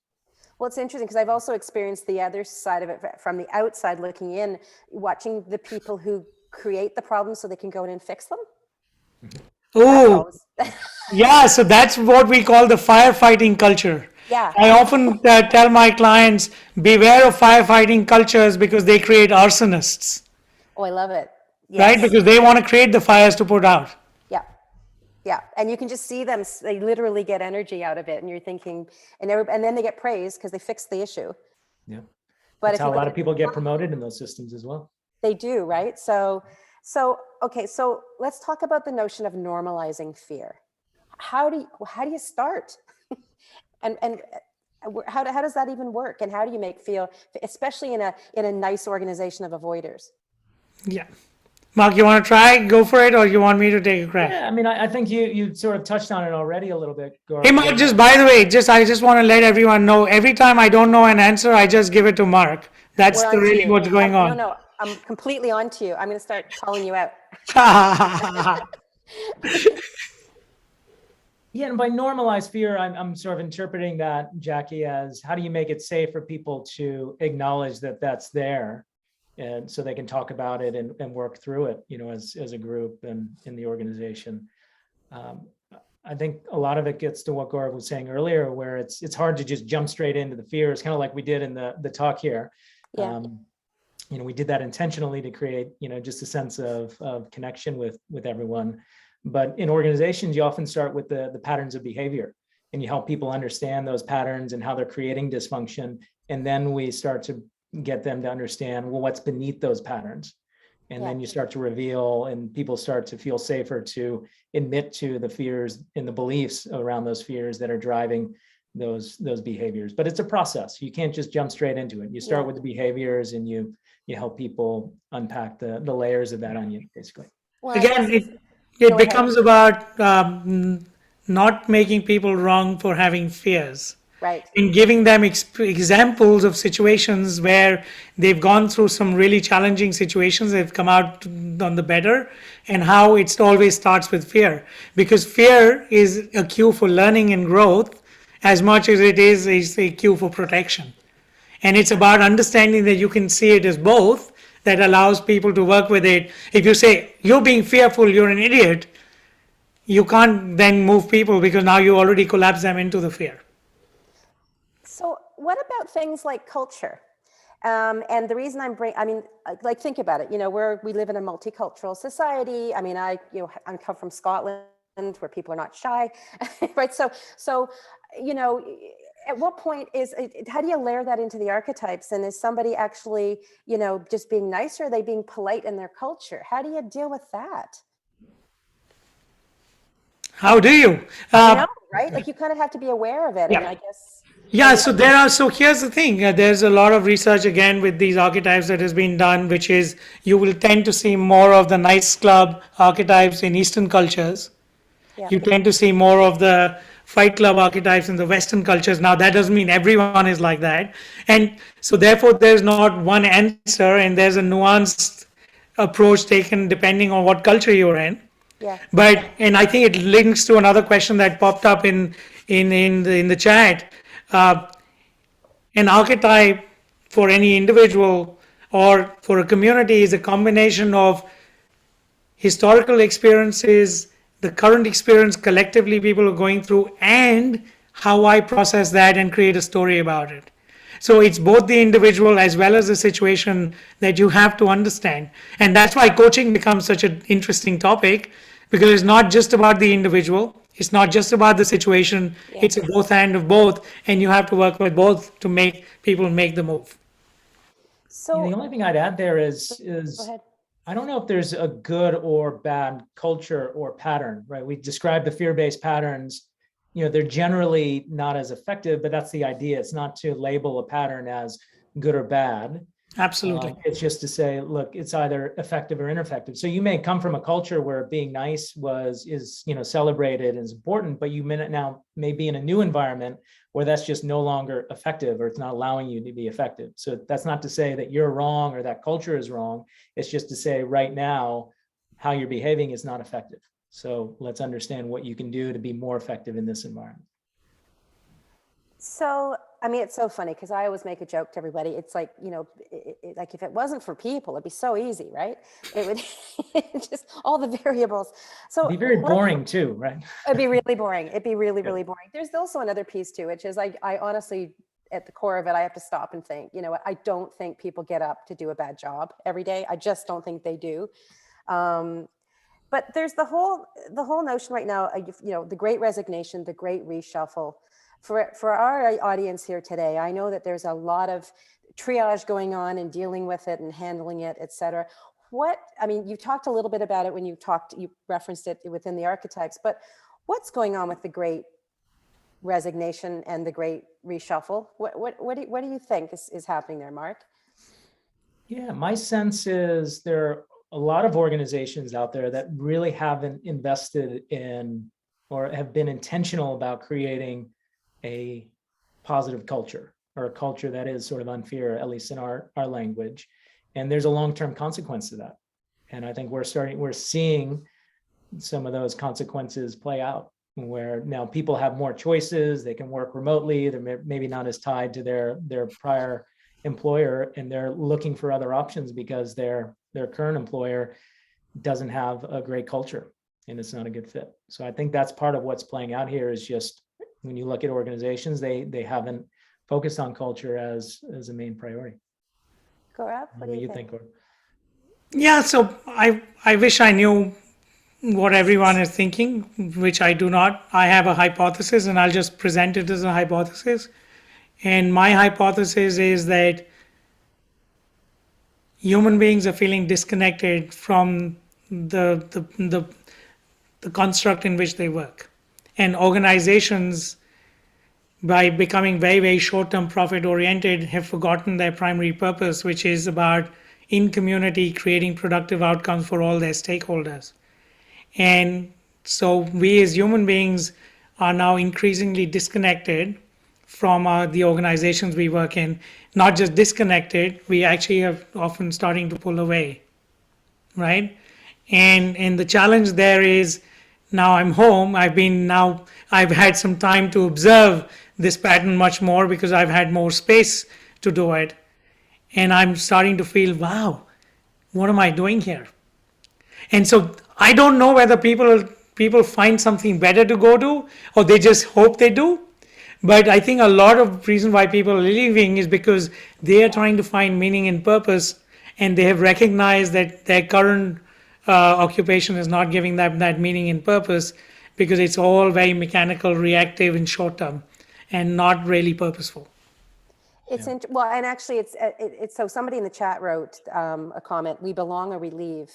Well, it's interesting because I've also experienced the other side of it from the outside looking in, watching the people who create the problems so they can go in and fix them. Oh, yeah. So that's what we call the firefighting culture. Yeah. I often tell my clients, beware of firefighting cultures, because they create arsonists. Oh, I love it. Yes. Right? Because they want to create the fires to put out. Yeah. Yeah. And you can just see them, they literally get energy out of it. And you're thinking, and then they get praised because they fixed the issue. Yeah. But that's how a lot of people get promoted in those systems as well. They do, right? So okay, so let's talk about the notion of normalizing fear. How do you start? and how does that even work? And how do you make feel, especially in a nice organization of avoiders? Yeah. Mark, you want to try? Go for it, or you want me to take a crack? Yeah, I mean, I think you sort of touched on it already a little bit, Gaurav. Hey, Mark, just by the way, I just want to let everyone know, every time I don't know an answer, I just give it to Mark. That's really what's going on. No, I'm completely on to you. I'm going to start calling you out. Yeah, and by normalize fear, I'm sort of interpreting that, Jackie, as how do you make it safe for people to acknowledge that that's there, and so they can talk about it and work through it, as a group and in the organization. I think a lot of it gets to what Gaurav was saying earlier, where it's hard to just jump straight into the fears, kind of like we did in the talk here. Yeah. We did that intentionally to create, just a sense of connection with everyone. But in organizations, you often start with the patterns of behavior, and you help people understand those patterns and how they're creating dysfunction. And then we start to get them to understand, well, what's beneath those patterns. And then you start to reveal, and people start to feel safer to admit to the fears and the beliefs around those fears that are driving those behaviors. But it's a process. You can't just jump straight into it. You start with the behaviors, and you help people unpack the layers of that onion, basically. Well, Again, it becomes about not making people wrong for having fears. Right. and giving them examples of situations where they've gone through some really challenging situations, they've come out on the better, and how it always starts with fear. Because fear is a cue for learning and growth as much as it is a cue for protection. And it's about understanding that you can see it as both, that allows people to work with it. If you say, you're being fearful, you're an idiot, you can't then move people because now you already collapse them into the fear. So what about things like culture? And the reason like, think about it, we live in a multicultural society. I mean, I come from Scotland where people are not shy, right? So, at what point how do you layer that into the archetypes? And is somebody actually, just being nice, or are they being polite in their culture? How do you deal with that? How do you? Right? Like, you kind of have to be aware of it. Yeah. And I guess. Yeah, so here's the thing. There's a lot of research again with these archetypes that has been done, which is you will tend to see more of the nice club archetypes in Eastern cultures. Yeah. You tend to see more of the fight club archetypes in the Western cultures. Now, that doesn't mean everyone is like that. And so therefore, there's not one answer, and there's a nuanced approach taken depending on what culture you're in. Yeah. And I think it links to another question that popped up in the chat. An archetype for any individual or for a community is a combination of historical experiences, the current experience collectively people are going through, and how I process that and create a story about it. So it's both the individual as well as the situation that you have to understand. And that's why coaching becomes such an interesting topic, because it's not just about the individual. It's not just about the situation. Yeah. It's a both and of both. And you have to work with both to make people make the move. So the only thing I'd add there is I don't know if there's a good or bad culture or pattern, right? We described the fear-based patterns. They're generally not as effective, but that's the idea. It's not to label a pattern as good or bad. Absolutely. It's just to say, look, it's either effective or ineffective. So you may come from a culture where being nice is celebrated and is important, but you may be in a new environment where that's just no longer effective, or it's not allowing you to be effective. So that's not to say that you're wrong or that culture is wrong. It's just to say right now, how you're behaving is not effective. So let's understand what you can do to be more effective in this environment. So, it's so funny because I always make a joke to everybody. It's like, like if it wasn't for people, it'd be so easy, right? It would just all the variables. So it'd be very boring too, right? It'd be really boring. It'd be really, really boring. There's also another piece too, which is I honestly, at the core of it, I have to stop and think, I don't think people get up to do a bad job every day. I just don't think they do. But there's the whole notion right now, the great resignation, the great reshuffle. For our audience here today, I know that there's a lot of triage going on and dealing with it and handling it, et cetera. You talked a little bit about it when you referenced it within the archetypes, but what's going on with the great resignation and the great reshuffle? What do you think is happening there, Mark? Yeah, my sense is there are a lot of organizations out there that really haven't invested in or have been intentional about creating a positive culture, or a culture that is sort of unfair, at least in our language. And there's a long-term consequence to that. And I think we're seeing some of those consequences play out, where now people have more choices, they can work remotely, they're maybe not as tied to their prior employer, and they're looking for other options because their current employer doesn't have a great culture and it's not a good fit. So I think that's part of what's playing out here, is just when you look at organizations, they haven't focused on culture as a main priority. Gaurav, what do you think? Yeah, so I wish I knew what everyone is thinking, which I do not. I have a hypothesis, and I'll just present it as a hypothesis. And my hypothesis is that human beings are feeling disconnected from the construct in which they work. And organizations, by becoming very, very short-term profit-oriented, have forgotten their primary purpose, which is about in community creating productive outcomes for all their stakeholders. And so we as human beings are now increasingly disconnected from the organizations we work in, not just disconnected, we actually are often starting to pull away, right? And the challenge there is now I'm home. I've had some time to observe this pattern much more because I've had more space to do it. And I'm starting to feel, wow, what am I doing here? And so I don't know whether people find something better to go to or they just hope they do. But I think a lot of reason why people are leaving is because they are trying to find meaning and purpose, and they have recognized that their current occupation is not giving them that meaning and purpose because it's all very mechanical, reactive, and short term, and not really purposeful. It's well, and actually, it's so somebody in the chat wrote a comment: "We belong or we leave."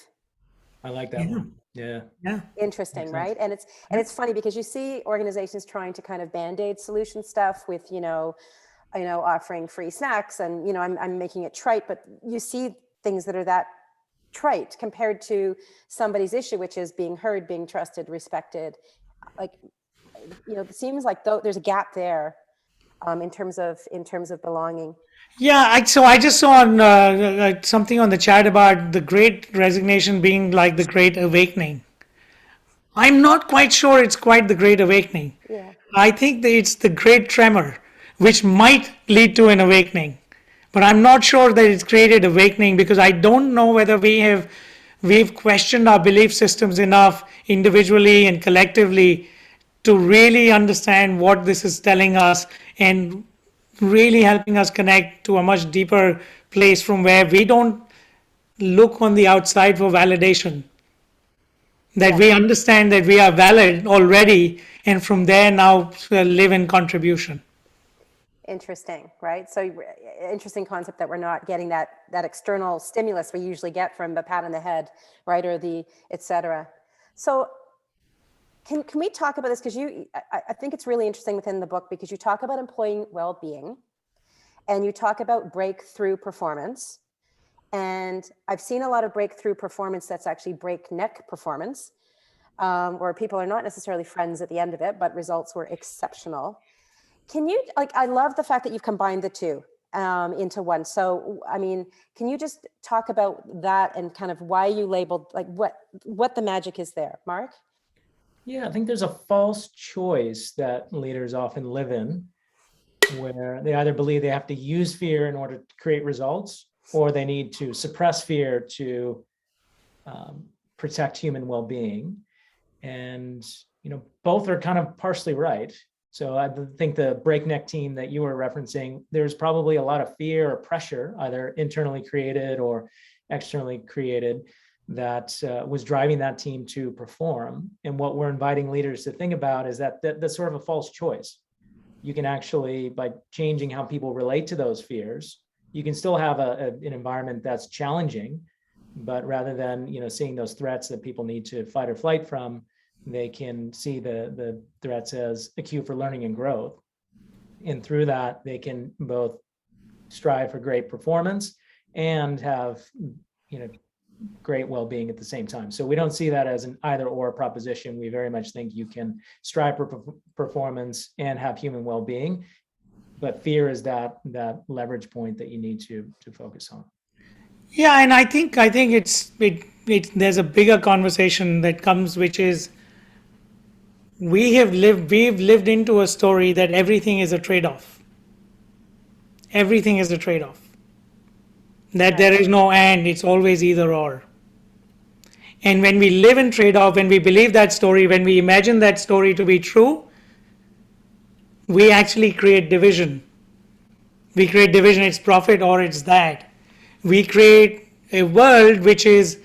I like that one. Yeah. Yeah. Interesting, right? And it's funny because you see organizations trying to kind of band-aid solution stuff with offering free snacks, and I'm making it trite, but you see things that are that trite compared to somebody's issue, which is being heard, being trusted, respected. Like, it seems like there's a gap there in terms of belonging. Yeah, so I just saw on, something on the chat about the Great Resignation being like the Great Awakening. I'm not quite sure it's quite the Great Awakening. Yeah. I think that it's the Great Tremor, which might lead to an awakening. But I'm not sure that it's created awakening because I don't know whether we've questioned our belief systems enough individually and collectively to really understand what this is telling us and really helping us connect to a much deeper place from where we don't look on the outside for validation. That we understand that we are valid already, and from there now live in contribution. Interesting, right? So interesting concept that we're not getting that external stimulus we usually get from the pat on the head, right? Or the et cetera. So can we talk about this? Because I think it's really interesting within the book because you talk about employee well-being and you talk about breakthrough performance. And I've seen a lot of breakthrough performance that's actually breakneck performance, where people are not necessarily friends at the end of it, but results were exceptional. Can you, I love the fact that you've combined the two into one. So, can you just talk about that and kind of why you labeled, what the magic is there, Mark? Yeah, I think there's a false choice that leaders often live in where they either believe they have to use fear in order to create results, or they need to suppress fear to protect human well-being. And, both are kind of partially right. So I think the breakneck team that you were referencing, there's probably a lot of fear or pressure, either internally created or externally created, that was driving that team to perform. And what we're inviting leaders to think about is that's sort of a false choice. You can actually, by changing how people relate to those fears, you can still have an environment that's challenging, but rather than seeing those threats that people need to fight or flight from, they can see the threats as a cue for learning and growth. And through that, they can both strive for great performance and have great well-being at the same time. So we don't see that as an either or proposition. We very much think you can strive for performance and have human well-being, but fear is that leverage point that you need to focus on. Yeah, and I think there's a bigger conversation that comes, which is we've lived into a story that everything is a trade-off. Everything is a trade-off. That there is no and, it's always either or. And when we live in trade-off, when we believe that story, when we imagine that story to be true, we actually create division. We create division, it's profit or it's that. We create a world which is,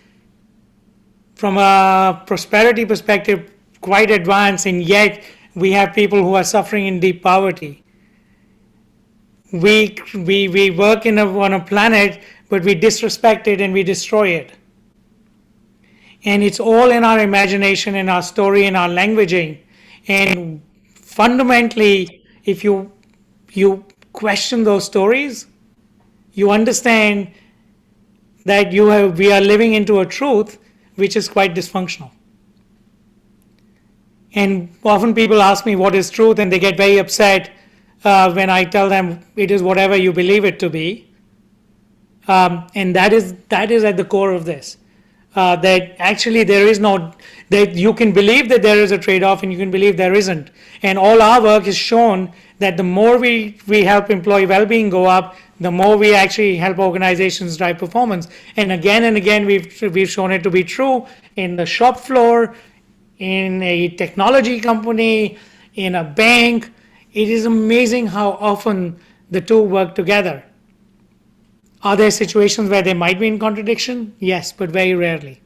from a prosperity perspective, quite advanced, and yet we have people who are suffering in deep poverty. We work on a planet, but we disrespect it and we destroy it. And it's all in our imagination, in our story, in our languaging. And fundamentally, if you question those stories, you understand that we are living into a truth which is quite dysfunctional. And often people ask me what is truth, and they get very upset when I tell them it is whatever you believe it to be. And that is at the core of this. That actually there is no, that you can believe that there is a trade-off and you can believe there isn't. And all our work has shown that the more we help employee well-being go up, the more we actually help organizations drive performance. And again, we've shown it to be true in the shop floor, in a technology company, in a bank. It is amazing how often the two work together. Are there situations where they might be in contradiction? Yes, but very rarely.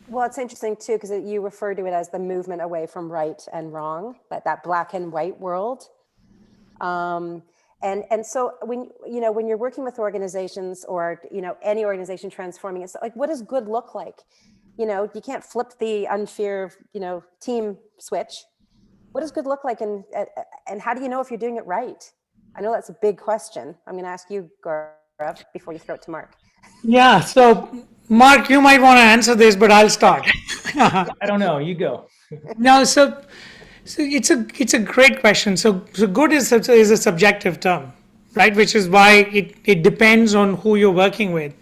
Well, it's interesting too, because you refer to it as the movement away from right and wrong, that black and white world. And so when you're working with organizations or any organization transforming, it's like, what does good look like? You can't flip the Unfear team switch. What does good look like, and how do you know if you're doing it right? I know that's a big question. I'm going to ask you, Gaurav, before you throw it to Mark. Yeah, so Mark, you might want to answer this, but I'll start. I don't know. You go. No, so it's a great question. So good is a subjective term, right? Which is why it depends on who you're working with.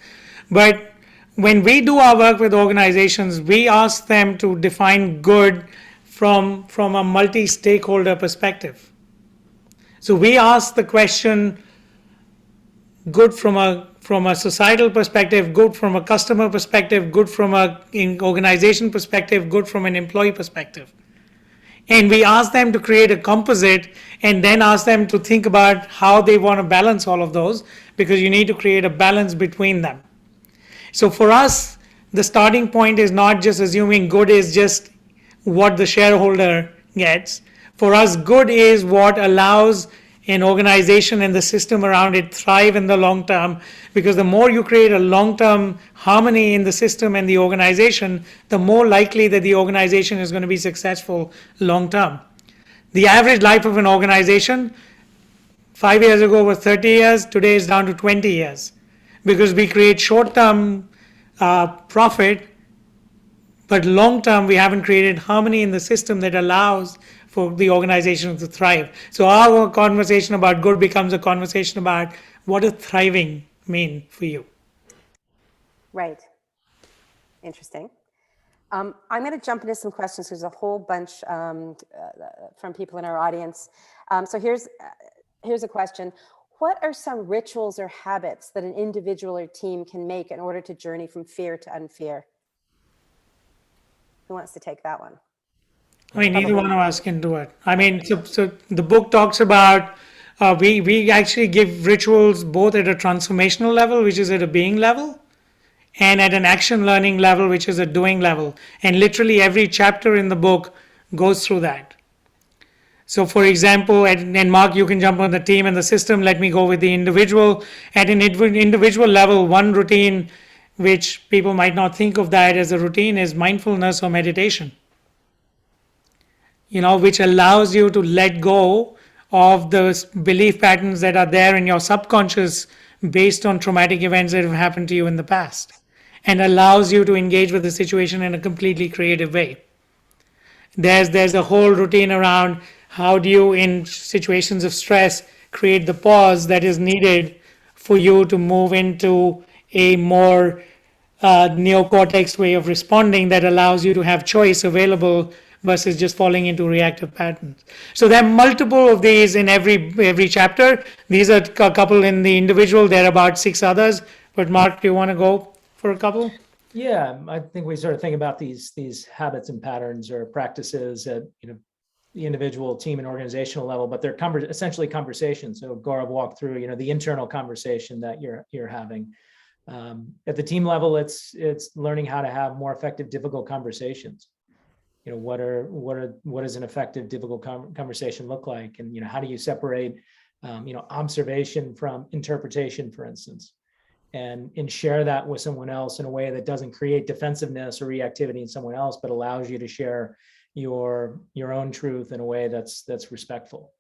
But when we do our work with organizations, we ask them to define good from a multi-stakeholder perspective. So we ask the question, good from a societal perspective, good from a customer perspective, good from an organization perspective, good from an employee perspective. And we ask them to create a composite and then ask them to think about how they want to balance all of those, because you need to create a balance between them. So for us, the starting point is not just assuming good is just what the shareholder gets. For us, good is what allows an organization and the system around it thrive in the long term, because the more you create a long-term harmony in the system and the organization, the more likely that the organization is going to be successful long term. The average life of an organization 5 years ago was 30 years, today is down to 20 years, because we create short-term profit, but long-term we haven't created harmony in the system that allows for the organization to thrive. So our conversation about good becomes a conversation about what does thriving mean for you. Right. Interesting. I'm going to jump into some questions. There's a whole bunch from people in our audience. So here's a question. What are some rituals or habits that an individual or team can make in order to journey from fear to unfear? Who wants to take that one? I mean, neither one of us can do it. I mean, so the book talks about, we actually give rituals both at a transformational level, which is at a being level, and at an action learning level, which is a doing level. And literally every chapter in the book goes through that. So for example, and Mark, you can jump on the team and the system. Let me go with the individual. At an individual level, one routine, which people might not think of that as a routine, is mindfulness or meditation. Which allows you to let go of the belief patterns that are there in your subconscious based on traumatic events that have happened to you in the past, and allows you to engage with the situation in a completely creative way. There's a whole routine around how do you, in situations of stress, create the pause that is needed for you to move into a more neocortex way of responding that allows you to have choice available versus just falling into reactive patterns. So there are multiple of these in every chapter. These are a couple in the individual. There are about 6 others. But Mark, do you want to go for a couple? Yeah, I think we sort of think about these habits and patterns or practices at the individual, team, and organizational level, but they're essentially conversations. So Gaurav walked through the internal conversation that you're having. At the team level, it's learning how to have more effective, difficult conversations. What does an effective, difficult conversation look like, and how do you separate observation from interpretation, for instance, and share that with someone else in a way that doesn't create defensive-ness or reactivity in someone else, but allows you to share your own truth in a way that's respectful,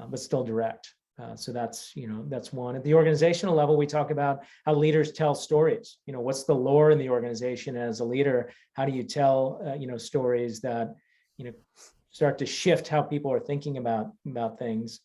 but still direct. So that's one. At the organizational level, we talk about how leaders tell stories. What's the lore in the organization as a leader? How do you tell stories that start to shift how people are thinking about things?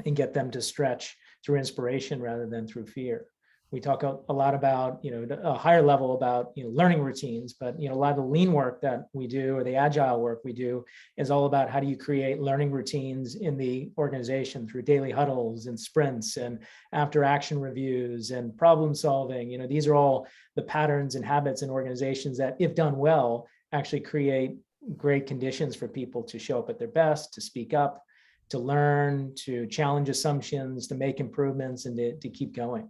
and get them to stretch through inspiration rather than through fear. We talk a lot about, a higher level about, learning routines, but, a lot of the lean work that we do or the agile work we do is all about how do you create learning routines in the organization through daily huddles and sprints and after action reviews and problem solving. These are all the patterns and habits in organizations that, if done well, actually create great conditions for people to show up at their best, to speak up, to learn, to challenge assumptions, to make improvements, and to keep going.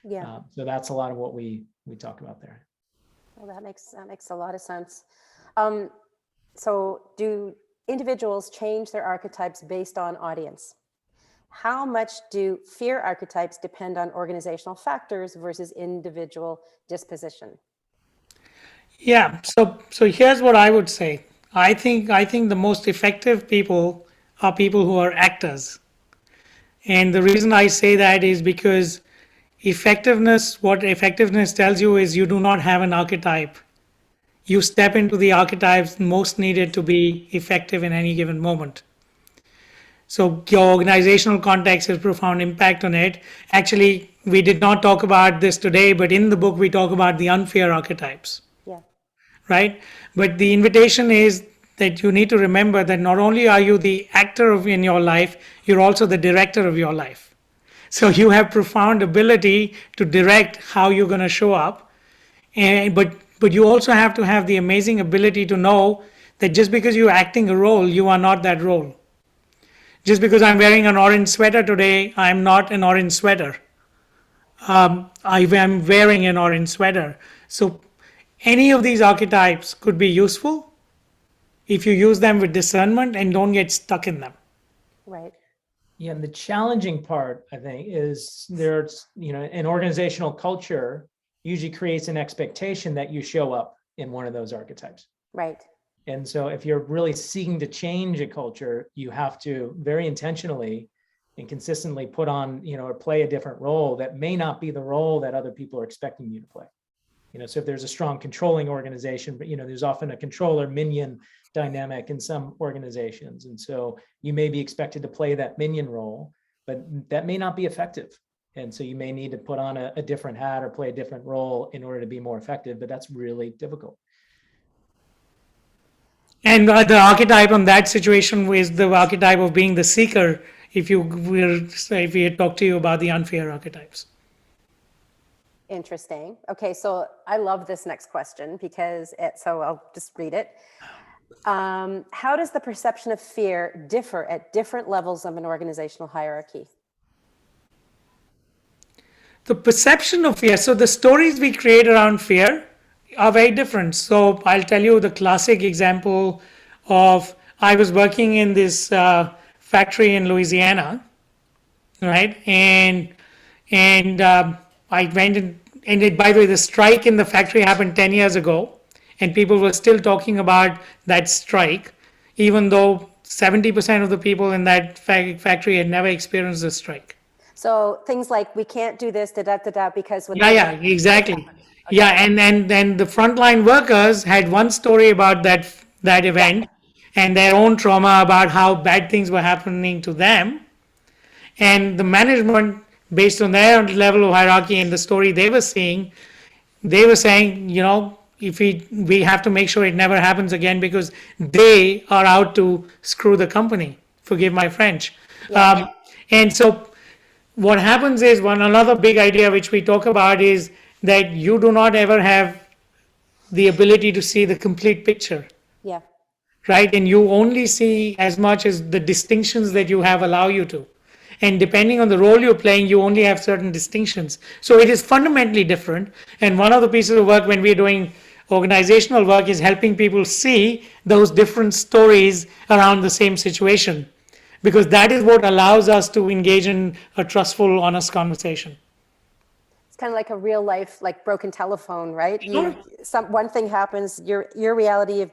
Yeah. So that's a lot of what we talk about there. Well, that makes a lot of sense. So do individuals change their archetypes based on audience? How much do fear archetypes depend on organizational factors versus individual disposition? Yeah. So here's what I would say. I think the most effective people are people who are actors. And the reason I say that is because what effectiveness tells you is you do not have an archetype. You step into the archetypes most needed to be effective in any given moment. So your organizational context has profound impact on it. Actually, we did not talk about this today, but in the book, we talk about the unfear archetypes. Yeah. Right? But the invitation is that you need to remember that not only are you the actor in your life, you're also the director of your life. So you have profound ability to direct how you're going to show up. But you also have to have the amazing ability to know that just because you're acting a role, you are not that role. Just because I'm wearing an orange sweater today, I'm not an orange sweater. I'm wearing an orange sweater. So any of these archetypes could be useful if you use them with discernment and don't get stuck in them. Right. Yeah, and the challenging part, I think, is there's, an organizational culture usually creates an expectation that you show up in one of those archetypes. Right. And so if you're really seeking to change a culture, you have to very intentionally and consistently put on, or play a different role that may not be the role that other people are expecting you to play. So if there's a strong controlling organization, but, there's often a controller minion dynamic in some organizations. And so you may be expected to play that minion role, but that may not be effective. And so you may need to put on a different hat or play a different role in order to be more effective, but that's really difficult. And the archetype on that situation is the archetype of being the seeker, if we had talked to you about the unfair archetypes. Interesting. Okay, so I love this next question so I'll just read it. How does the perception of fear differ at different levels of an organizational hierarchy? The perception of fear, so the stories we create around fear are very different. So I'll tell you the classic example of, I was working in this factory in Louisiana, right? And I went by the way, the strike in the factory happened 10 years ago, and people were still talking about that strike, even though 70% of the people in that factory had never experienced a strike. So things like, we can't do this, because... Yeah, exactly. Okay. Yeah, and then the frontline workers had one story about that event and their own trauma about how bad things were happening to them. And the management, based on their level of hierarchy and the story they were seeing, they were saying, if we have to make sure it never happens again because they are out to screw the company. Forgive my French. Yeah. And so what happens is, another big idea which we talk about is that you do not ever have the ability to see the complete picture. Yeah. Right? And you only see as much as the distinctions that you have allow you to. And depending on the role you're playing, you only have certain distinctions. So it is fundamentally different. And one of the pieces of work when we're doing organizational work is helping people see those different stories around the same situation. Because that is what allows us to engage in a trustful, honest conversation. It's kind of like a real life, like broken telephone, right? Sure. One thing happens, your reality of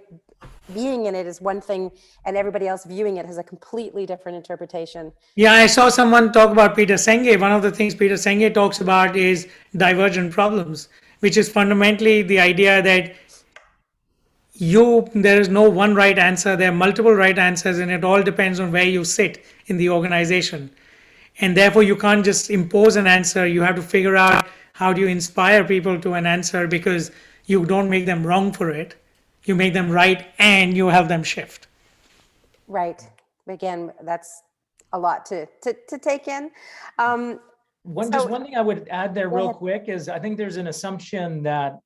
being in it is one thing, and everybody else viewing it has a completely different interpretation. Yeah, I saw someone talk about Peter Senge. One of the things Peter Senge talks about is divergent problems, which is fundamentally the idea that there is no one right answer. There are multiple right answers, and it all depends on where you sit in the organization. And therefore, you can't just impose an answer. You have to figure out how do you inspire people to an answer, because you don't make them wrong for it. You make them right and you help them shift. Right. Again, that's a lot to take in. Just one thing I would add there Go real ahead. quick is I think there's an assumption that,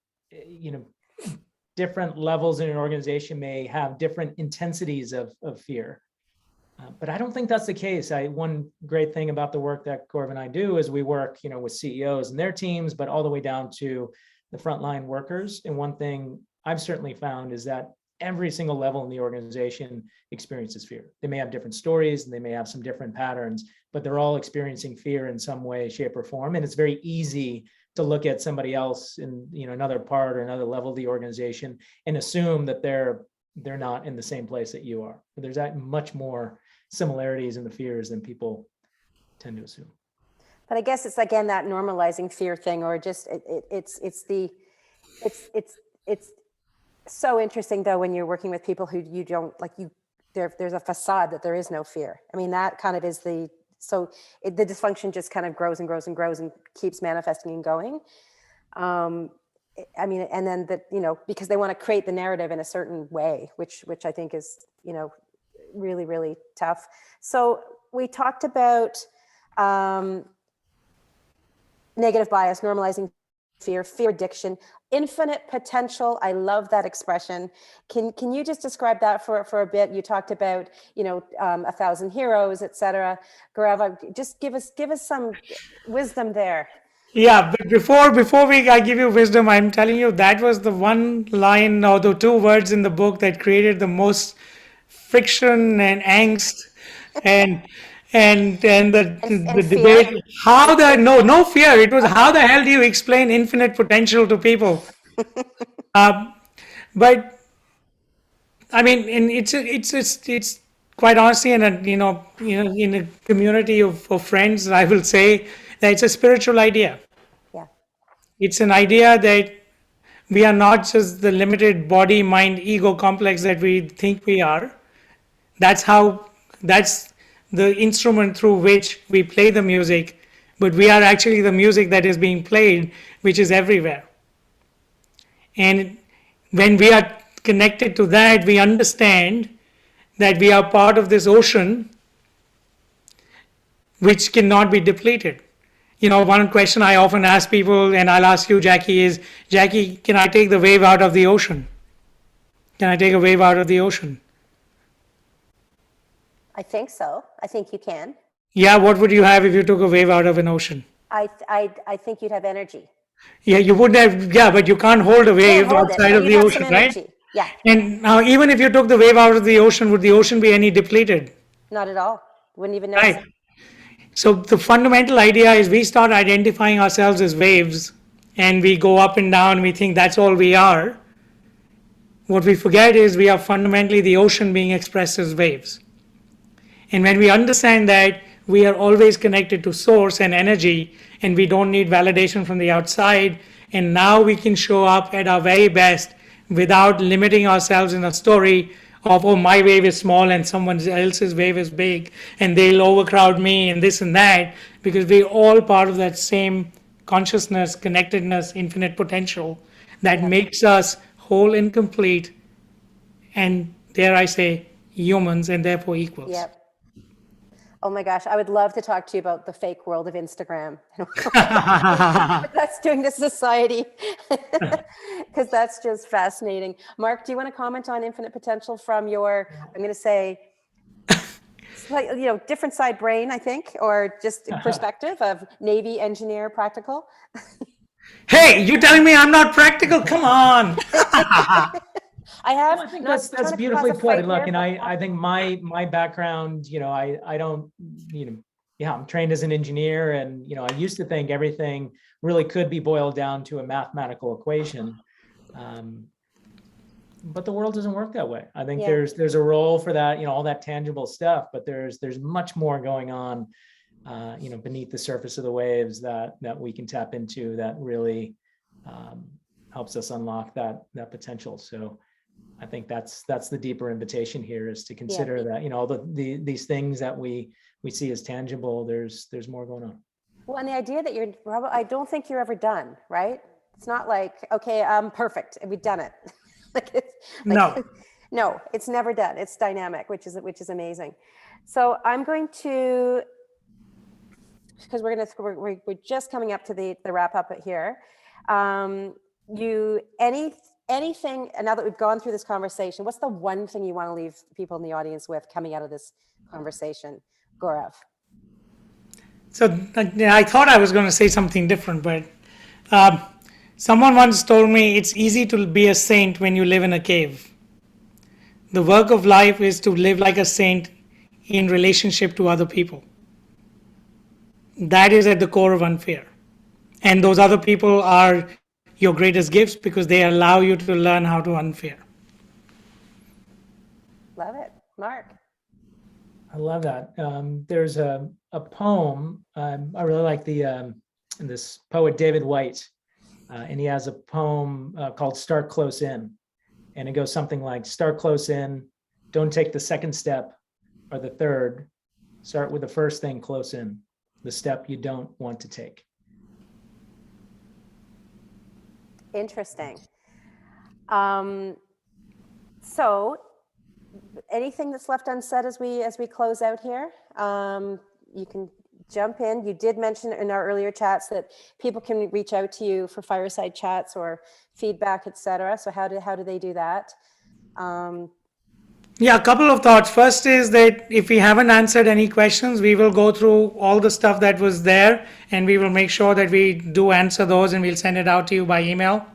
different levels in an organization may have different intensities of fear. But I don't think that's the case. One great thing about the work that Gaurav and I do is we work, with CEOs and their teams, but all the way down to the frontline workers. And one thing I've certainly found is that every single level in the organization experiences fear. They may have different stories and they may have some different patterns, but they're all experiencing fear in some way, shape, or form. And it's very easy to look at somebody else in another part or another level of the organization and assume that they're not in the same place that you are. But there's that much more similarities in the fears than people tend to assume. But I guess it's again that normalizing fear thing, or just it's so interesting though when you're working with people who you don't like. There's a facade that there is no fear. I mean, that kind of is the dysfunction just kind of grows and grows and grows and keeps manifesting and going. I mean, and then because they want to create the narrative in a certain way, which I think is really, really tough. So we talked about negative bias, normalizing fear addiction, infinite potential. I love that expression. Can you just describe that for a bit? You talked about 1,000 heroes, etc. Gaurav, just give us some wisdom there. Yeah, but before I give you wisdom, I'm telling you that was the one line or the two words in the book that created the most friction and angst and the fear? debate. No fear. It was how the hell do you explain infinite potential to people? But I mean, it's quite honestly, and in a community of friends, I will say that it's a spiritual idea. Yeah. It's an idea that we are not just the limited body, mind, ego complex that we think we are. That's the instrument through which we play the music, but we are actually the music that is being played, which is everywhere. And when we are connected to that, we understand that we are part of this ocean which cannot be depleted. One question I often ask people, and I'll ask you, Jackie, is, Jackie, can I take the wave out of the ocean? Can I take a wave out of the ocean? I think so. I think you can. Yeah, what would you have if you took a wave out of an ocean? I think you'd have energy. Yeah, you would have, yeah, but you can't hold a wave outside of the ocean, right? Yeah. And now, even if you took the wave out of the ocean, would the ocean be any depleted? Not at all. Wouldn't even notice. Right. So the fundamental idea is we start identifying ourselves as waves and we go up and down. We think that's all we are. What we forget is we are fundamentally the ocean being expressed as waves. And when we understand that we are always connected to source and energy, and we don't need validation from the outside, and now we can show up at our very best without limiting ourselves in a story of, oh, my wave is small and someone else's wave is big, and they'll overcrowd me and this and that, because we're all part of that same consciousness, connectedness, infinite potential that makes us whole and complete, and dare I say, humans, and therefore equals. Yep. Oh my gosh, I would love to talk to you about the fake world of Instagram. What that's doing to society, because that's just fascinating. Mark, do you want to comment on infinite potential from your, I'm going to say, different side brain, I think, or just perspective of Navy engineer practical? Hey, you telling me I'm not practical? Come on. I think that's beautifully put. Look, and I think my background, I don't, I'm trained as an engineer, and I used to think everything really could be boiled down to a mathematical equation, but the world doesn't work that way. I think there's a role for that, all that tangible stuff, but there's much more going on, beneath the surface of the waves that we can tap into that really helps us unlock that potential. So. I think that's the deeper invitation here, is to consider that, you know, these things that we see as tangible, there's more going on. Well, and the idea that I don't think you're ever done, right? It's not like, okay, perfect, we've done it. No. No, it's never done. It's dynamic, which is amazing. So I'm going to, because we're just coming up to the wrap up here. Anything, now that we've gone through this conversation, what's the one thing you want to leave people in the audience with coming out of this conversation, Gaurav? So I thought I was going to say something different, but someone once told me it's easy to be a saint when you live in a cave. The work of life is to live like a saint in relationship to other people. That is at the core of Unfear. And those other people are your greatest gifts because they allow you to learn how to unfear. Love it. Mark? I love that. There's a poem. I really like this poet David White, and he has a poem called "Start Close In," and it goes something like, "Start close in, don't take the second step or the third. Start with the first thing close in, the step you don't want to take." Interesting. So anything that's left unsaid as we close out here? You can jump in. You did mention in our earlier chats that people can reach out to you for fireside chats or feedback, etc. So how do they do that? Yeah, a couple of thoughts. First is that if we haven't answered any questions, we will go through all the stuff that was there and we will make sure that we do answer those and we'll send it out to you by email.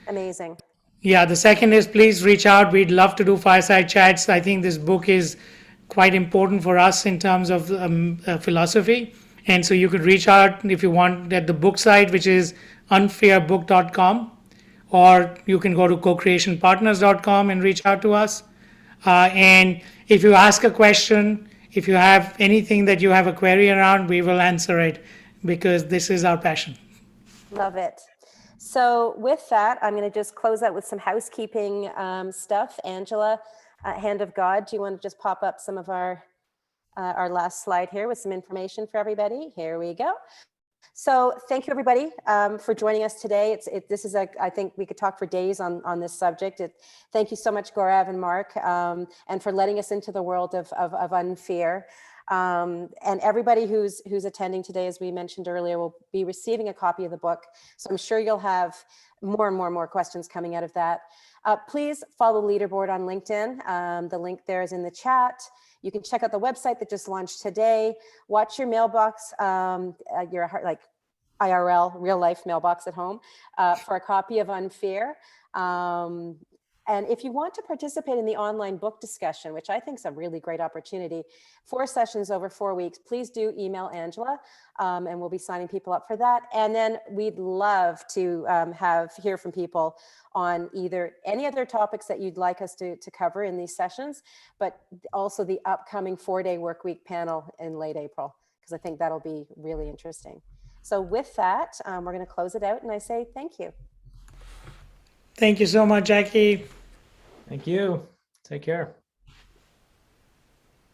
Amazing. Yeah, the second is please reach out. We'd love to do fireside chats. I think this book is quite important for us in terms of philosophy. And so you could reach out if you want at the book site, which is unfearbook.com, or you can go to co-creationpartners.com and reach out to us. And if you ask a question, if you have anything that you have a query around, we will answer it because this is our passion. Love it. So with that, I'm going to just close out with some housekeeping stuff. Angela, Hand of God, do you want to just pop up some of our last slide here with some information for everybody? Here we go. So thank you, everybody, for joining us today. I think we could talk for days on this subject. Thank you so much, Gaurav and Mark, and for letting us into the world of Unfear. And everybody who's attending today, as we mentioned earlier, will be receiving a copy of the book. So I'm sure you'll have more and more questions coming out of that. Please follow Leaderboard on LinkedIn. The link there is in the chat. You can check out the website that just launched today. Watch your mailbox, your like IRL, real life mailbox at home for a copy of Unfear. And if you want to participate in the online book discussion, which I think is a really great opportunity, 4 sessions over 4 weeks, please do email Angela and we'll be signing people up for that. And then we'd love to hear from people on either any other topics that you'd like us to cover in these sessions, but also the upcoming 4-day workweek panel in late April, because I think that'll be really interesting. So with that, we're going to close it out and I say thank you. Thank you so much, Jackie. Thank you. Take care.